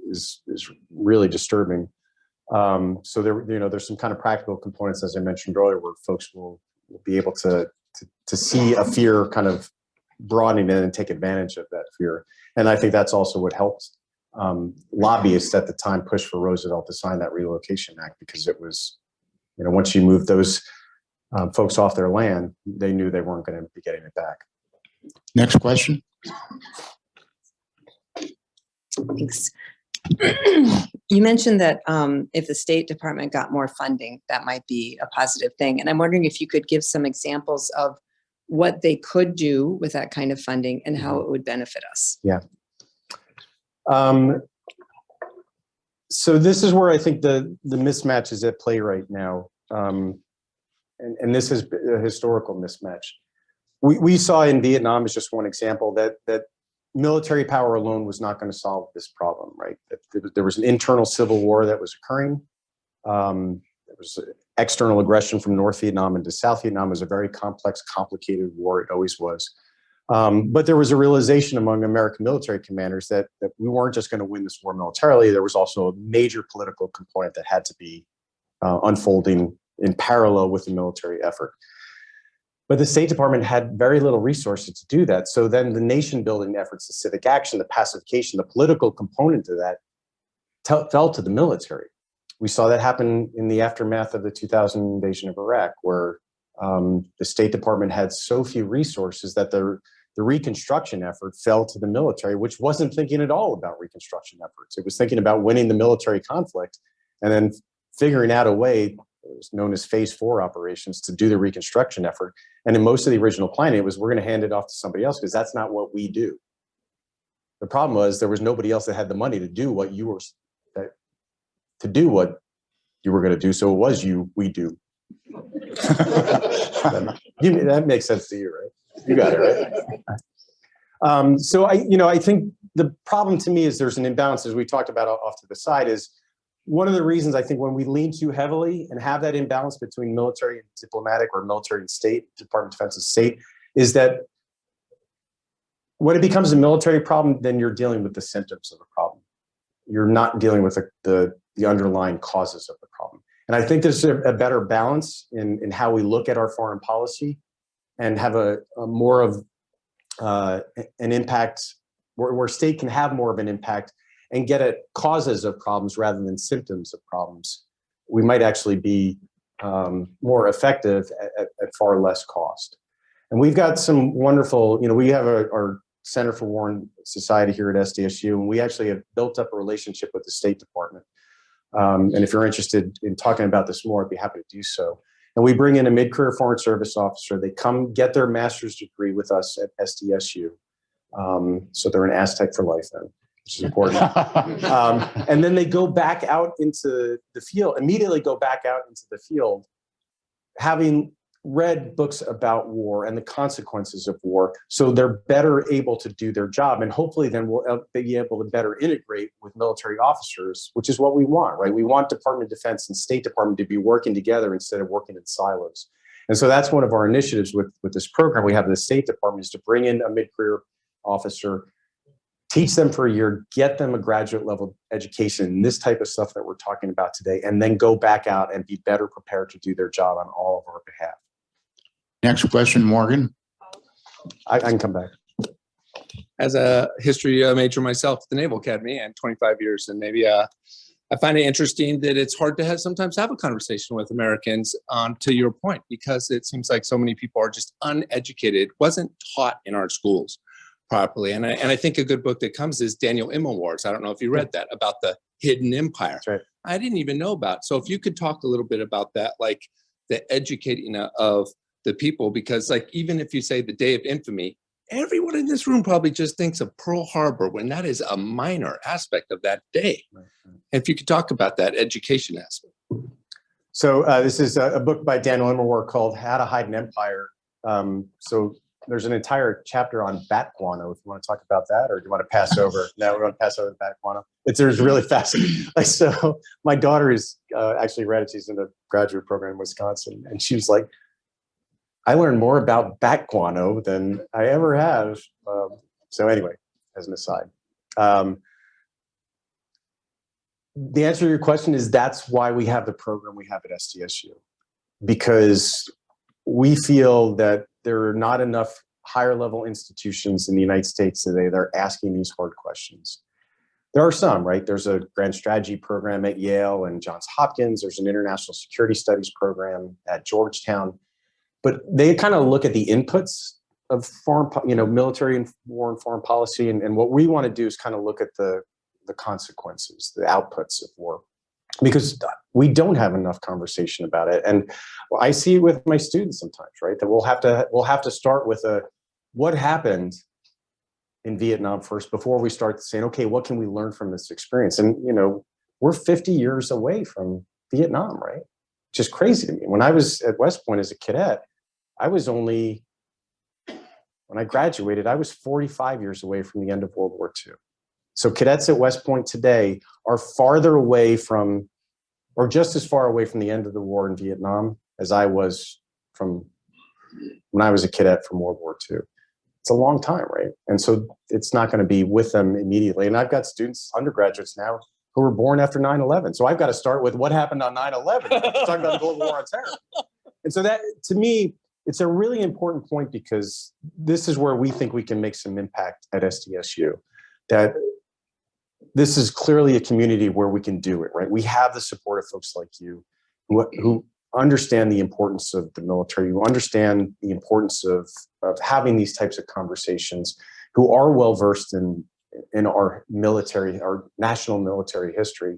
is really disturbing. So there's some kind of practical components, as I mentioned earlier, where folks will be able to see a fear kind of broadening and take advantage of that fear. And I think that's also what helped lobbyists at the time push for Roosevelt to sign that Relocation Act, because it was, you know, once you move those folks off their land, they knew they weren't going to be getting it back. Next question. Thanks. You mentioned that if the State Department got more funding, that might be a positive thing. And I'm wondering if you could give some examples of what they could do with that kind of funding and how it would benefit us. Yeah. So this is where I think the mismatch is at play right now. And this is a historical mismatch. We saw in Vietnam, as just one example, that military power alone was not going to solve this problem, right? That there was an internal civil war that was occurring. There was external aggression from North Vietnam into South Vietnam. It was a very complex, complicated war. It always was. But there was a realization among American military commanders that we weren't just going to win this war militarily. There was also a major political component that had to be unfolding in parallel with the military effort. But the State Department had very little resources to do that. So then the nation building efforts, the civic action, the pacification, the political component to that fell to the military. We saw that happen in the aftermath of the 2000 invasion of Iraq, where the State Department had so few resources that the reconstruction effort fell to the military, which wasn't thinking at all about reconstruction efforts. It was thinking about winning the military conflict and then figuring out a way, it was known as phase 4 operations, to do the reconstruction effort. And in most of the original planning, it was, we're going to hand it off to somebody else because that's not what we do. The problem was there was nobody else that had the money to do what you were, going to do. So it was we do. That makes sense to you, right? You got it, right? So I think the problem to me is there's an imbalance, as we talked about off to the side, is one of the reasons I think when we lean too heavily and have that imbalance between military and diplomatic, or military and state, Department of Defense and state, is that when it becomes a military problem, then you're dealing with the symptoms of the problem. You're not dealing with the underlying causes of the problem. And I think there's a better balance in how we look at our foreign policy and have a more of an impact where state can have more of an impact and get at causes of problems rather than symptoms of problems. We might actually be more effective at far less cost. And we've got some wonderful, we have our Center for War and Society here at SDSU, and we actually have built up a relationship with the State Department. And if you're interested in talking about this more, I'd be happy to do so. And we bring in a mid-career Foreign Service officer. They come get their master's degree with us at SDSU. So they're an Aztec for life then, which is important. And then they go back out into the field, immediately go back out into the field, having read books about war and the consequences of war. So they're better able to do their job. And hopefully then we'll be able to better integrate with military officers, which is what we want, right? We want Department of Defense and State Department to be working together instead of working in silos. And so that's one of our initiatives with this program. We have the State Department is to bring in a mid-career officer, teach them for a year, get them a graduate level education, this type of stuff that we're talking about today, and then go back out and be better prepared to do their job on all of our behalf. Next question, Morgan. I can come back. As a history major myself at the Naval Academy and 25 years, and maybe I find it interesting that it's hard to sometimes have a conversation with Americans to your point, because it seems like so many people are just uneducated, wasn't taught in our schools properly. And I think a good book that comes is Daniel Immelwar's. I don't know if you read that, about the hidden empire. That's right. I didn't even know about. So if you could talk a little bit about that, like the educating of the people, because like, even if you say the Day of Infamy, everyone in this room probably just thinks of Pearl Harbor when that is a minor aspect of that day. Right. If you could talk about that education aspect. So this is a book by Daniel Immelwar called How to Hide an Empire. So there's an entire chapter on bat guano, if you want to talk about that, or do you want to pass over? No, we're going to pass over the bat guano. It's really fascinating. Like, so my daughter is actually read it. She's in a graduate program in Wisconsin. And she was like, I learned more about bat guano than I ever have. So anyway, as an aside. The answer to your question is that's why we have the program we have at SDSU. Because we feel that there are not enough higher level institutions in the United States today that are asking these hard questions. There are some, right? There's a grand strategy program at Yale and Johns Hopkins. There's an international security studies program at Georgetown. But they kind of look at the inputs of foreign, military and war and foreign policy. And what we want to do is kind of look at the consequences, the outputs of war, because we don't have enough conversation about it. And I see it with my students sometimes, right? That we'll have to start with what happened in Vietnam first before we start saying, okay, what can we learn from this experience? And, we're 50 years away from Vietnam, right? Just crazy to me. When I was at West Point as a cadet, when I graduated, I was 45 years away from the end of World War II. So cadets at West Point today are farther away from, or just as far away from the end of the war in Vietnam as I was from when I was a cadet from World War II. It's a long time, right? And so it's not going to be with them immediately. And I've got students, undergraduates now, who were born after 9/11. So I've got to start with what happened on 9/11. Talking about the global war on terror. And so that, to me, it's a really important point, because this is where we think we can make some impact at SDSU. That this is clearly a community where we can do it, right? We have the support of folks like you who understand the importance of the military, who understand the importance of having these types of conversations, who are well-versed in our military, our national military history,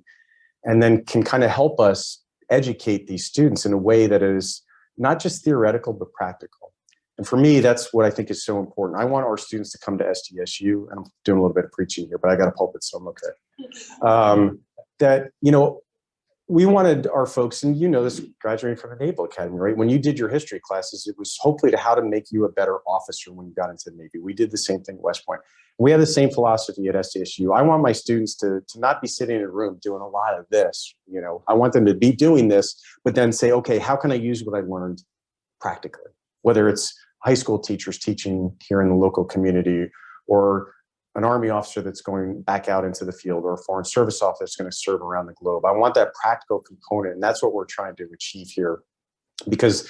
and then can kind of help us educate these students in a way that is not just theoretical, but practical. And for me, that's what I think is so important. I want our students to come to SDSU, and I'm doing a little bit of preaching here, but I got a pulpit, so I'm okay. That, we wanted our folks, and this graduating from the Naval Academy, right? When you did your history classes, it was hopefully to how to make you a better officer when you got into the Navy. We did the same thing at West Point. We have the same philosophy at SDSU. I want my students to not be sitting in a room doing a lot of this. I want them to be doing this, but then say, okay, how can I use what I learned practically? Whether it's high school teachers teaching here in the local community, or an Army officer that's going back out into the field, or a Foreign Service officer that's going to serve around the globe. I want that practical component, and that's what we're trying to achieve here. Because,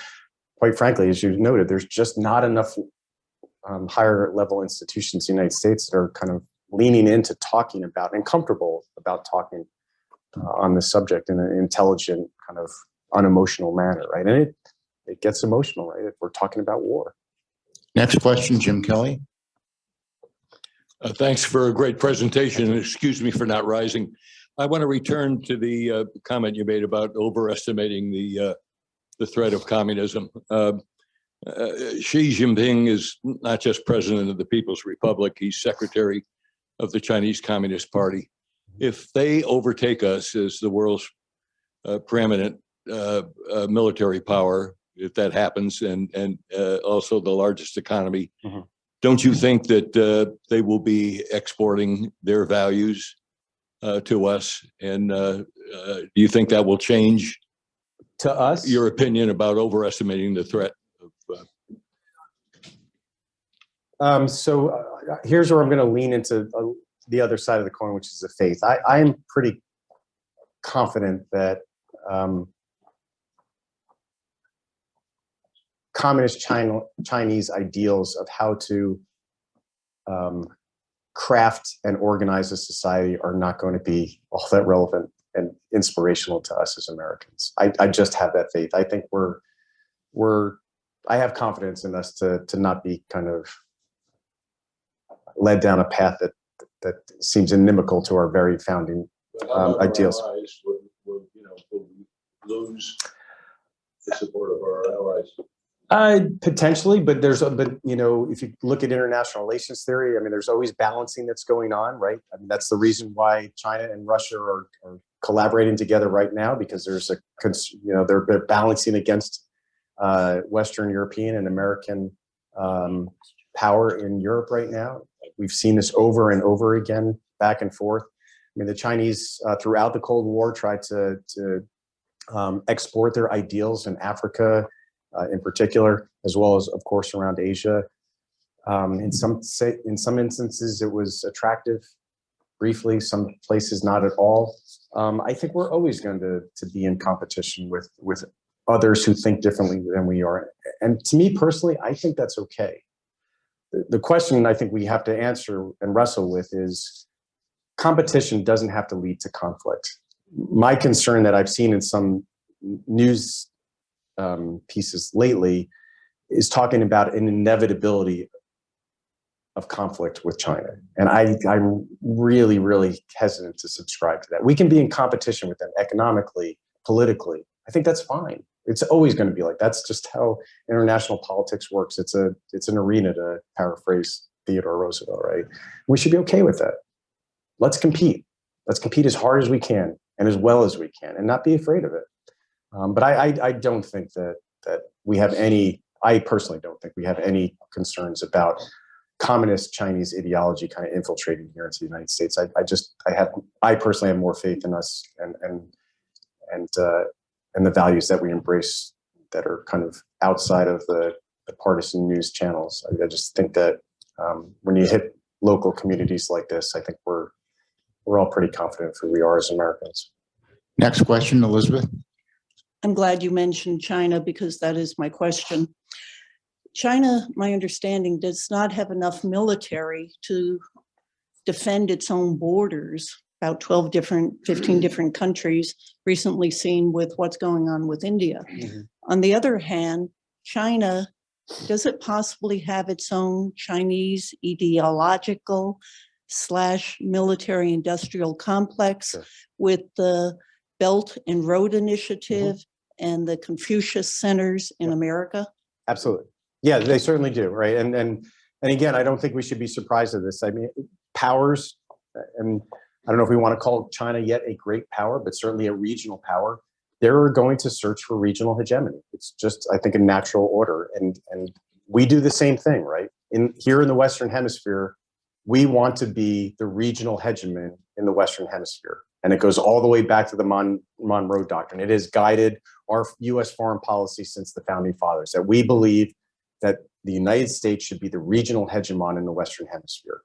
quite frankly, as you noted, there's just not enough higher level institutions in the United States that are kind of leaning into talking about and comfortable about talking on this subject in an intelligent, kind of unemotional manner, right? And it gets emotional, right? If we're talking about war. Next question, Jim Kelly. Thanks for a great presentation, and excuse me for not rising. I want to return to the comment you made about overestimating the threat of communism. Xi Jinping is not just president of the People's Republic, he's secretary of the Chinese Communist Party. If they overtake us as the world's preeminent military power, if that happens, and also the largest economy, don't you think that they will be exporting their values to us? And do you think that will change To us, your opinion about overestimating the threat? Here's where I'm going to lean into the other side of the coin, which is the faith. I am pretty confident that communist Chinese ideals of how to craft and organize a society are not going to be all that relevant and inspirational to us as Americans. I just have that faith. I think I have confidence in us to not be kind of led down a path that seems inimical to our very founding ideals. Will we lose the support of our allies? Potentially, but if you look at international relations theory, I mean, there's always balancing that's going on, right? I mean, that's the reason why China and Russia are collaborating together right now, because there's they're balancing against Western European and American power in Europe right now. We've seen this over and over again, back and forth. I mean, the Chinese throughout the Cold War tried to export their ideals in Africa, in particular, as well as, of course, around Asia. In some instances, it was attractive briefly, some places not at all. I think we're always going to be in competition with others who think differently than we are. And to me personally, I think that's okay. The question I think we have to answer and wrestle with is competition doesn't have to lead to conflict. My concern that I've seen in some news pieces lately is talking about an inevitability of conflict with China. And I'm really, really hesitant to subscribe to that. We can be in competition with them economically, politically. I think that's fine. It's always going to be like that's just how international politics works. It's an arena, to paraphrase Theodore Roosevelt, right? We should be okay with that. Let's compete. Let's compete as hard as we can and as well as we can, and not be afraid of it. But I don't think that we have any. I personally don't think we have any concerns about communist Chinese ideology kind of infiltrating here into the United States. I personally have more faith in us and the values that we embrace that are kind of outside of the partisan news channels. I just think that when you hit local communities like this, I think we're all pretty confident who we are as Americans. Next question, Elizabeth. I'm glad you mentioned China, because that is my question. China, my understanding, does not have enough military to defend its own borders. About 15 different countries recently seen with what's going on with India. Mm-hmm. On the other hand, China, does it possibly have its own Chinese ideological / military industrial complex with the Belt and Road Initiative and the Confucius Centers in America? Absolutely. Yeah, they certainly do, right? And again, I don't think we should be surprised at this. I mean, powers, and I don't know if we want to call China yet a great power, but certainly a regional power. They're going to search for regional hegemony. It's just, I think, a natural order. And we do the same thing, right? Here in the Western Hemisphere, we want to be the regional hegemon in the Western Hemisphere. And it goes all the way back to the Monroe Doctrine. It has guided our U.S. foreign policy since the Founding Fathers, that we believe that the United States should be the regional hegemon in the Western Hemisphere.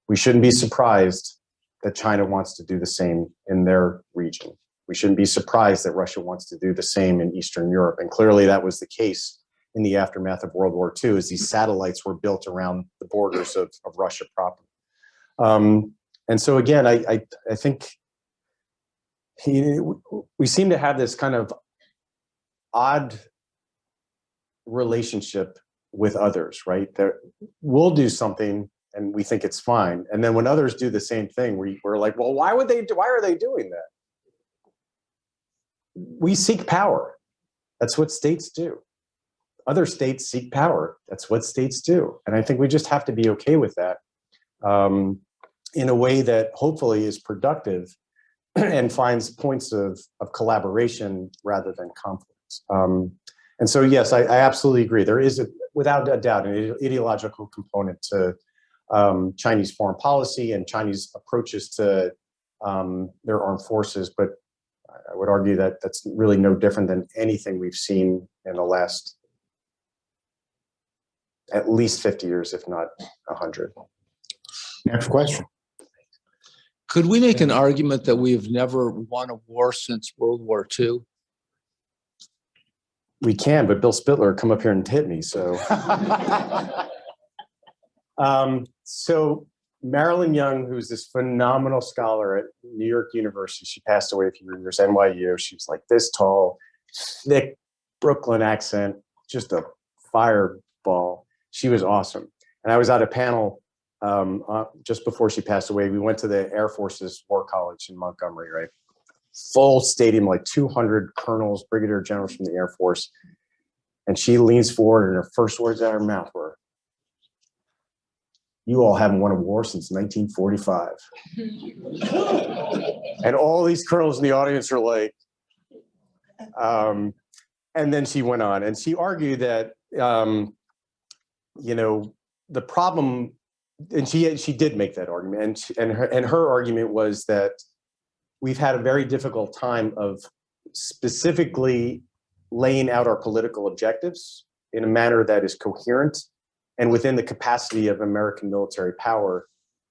We shouldn't be surprised that China wants to do the same in their region. We shouldn't be surprised that Russia wants to do the same in Eastern Europe. And clearly that was the case in the aftermath of World War II, as these satellites were built around the borders of Russia proper. And so again, I think we seem to have this kind of odd relationship with others, right? We'll do something and we think it's fine. And then when others do the same thing, we're like, well, why are they doing that? We seek power. That's what states do. Other states seek power. That's what states do. And I think we just have to be okay with that in a way that hopefully is productive and finds points of collaboration rather than conflict. And so, yes, I absolutely agree. There is, without a doubt, an ideological component to Chinese foreign policy and Chinese approaches to their armed forces. But I would argue that that's really no different than anything we've seen in the last at least 50 years, if not 100. Next question. Could we make an argument that we have never won a war since World War II? We can, but Bill Spittler come up here and hit me, so. So Marilyn Young, who's this phenomenal scholar at New York University, she passed away a few years, NYU. She was like this tall, thick Brooklyn accent, just a fireball. She was awesome. And I was at a panel just before she passed away. We went to the Air Force's War College in Montgomery, right? Full stadium, like 200 colonels, brigadier generals from the Air Force. And she leans forward and her first words out of her mouth were, "You all haven't won a war since 1945. And all these colonels in the audience are like, and then she went on and she argued that, you know, the problem, and she did make that argument, and her argument was that we've had a very difficult time of specifically laying out our political objectives in a manner that is coherent and within the capacity of American military power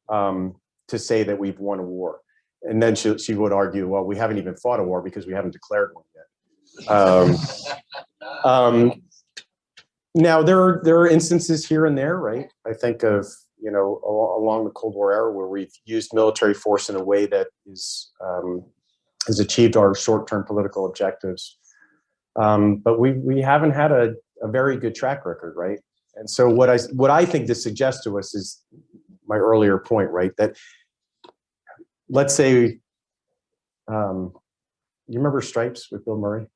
to say that we've won a war. And then she would argue, well, we haven't even fought a war because we haven't declared one yet. Now, there are instances here and there, right? I think of, you know, along the Cold War era where we've used military force in a way that has achieved our short-term political objectives. But we haven't had a very good track record, right? And so what I think this suggests to us is my earlier point, right? That let's say, you remember Stripes with Bill Murray?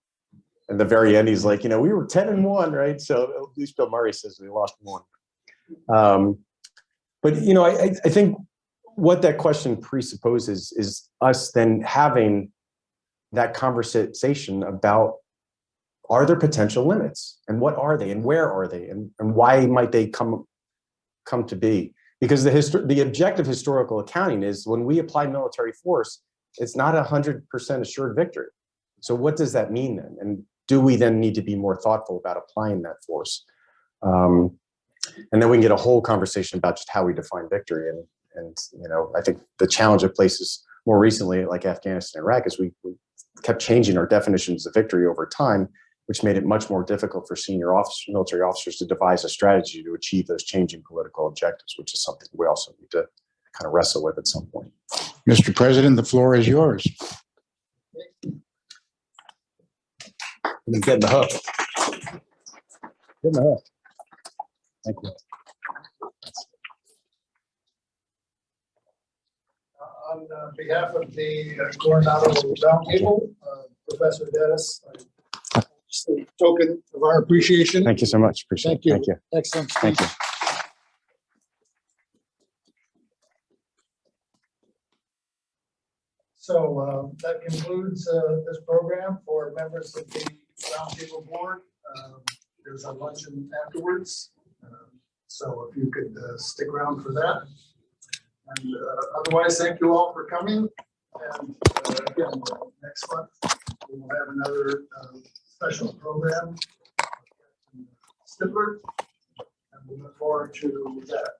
At the very end, he's like, you know, we were 10-1, right? So at least Bill Murray says we lost 1. But, you know, I think what that question presupposes is us then having that conversation about, are there potential limits, and what are they, and where are they, and why might they come to be? Because the objective historical accounting is when we apply military force, it's not 100% assured victory. So what does that mean then? And do we then need to be more thoughtful about applying that force? And then we can get a whole conversation about just how we define victory. And you know, I think the challenge of places more recently, like Afghanistan and Iraq, is we kept changing our definitions of victory over time, which made it much more difficult for senior military officers to devise a strategy to achieve those changing political objectives, which is something we also need to kind of wrestle with at some point. Mr. President, the floor is yours. Get in the hook. Get in the hook. Thank you. On behalf of the Coronado Roundtable, Professor Daddis, just a token of our appreciation. Thank you so much. Appreciate it. Thank you. Excellent. Thank you. So that concludes this program for members of the Roundtable Board. There's a luncheon afterwards. So if you could stick around for that. And otherwise, thank you all for coming. And again, next month, we will have another special program. Stifler, and we look forward to that.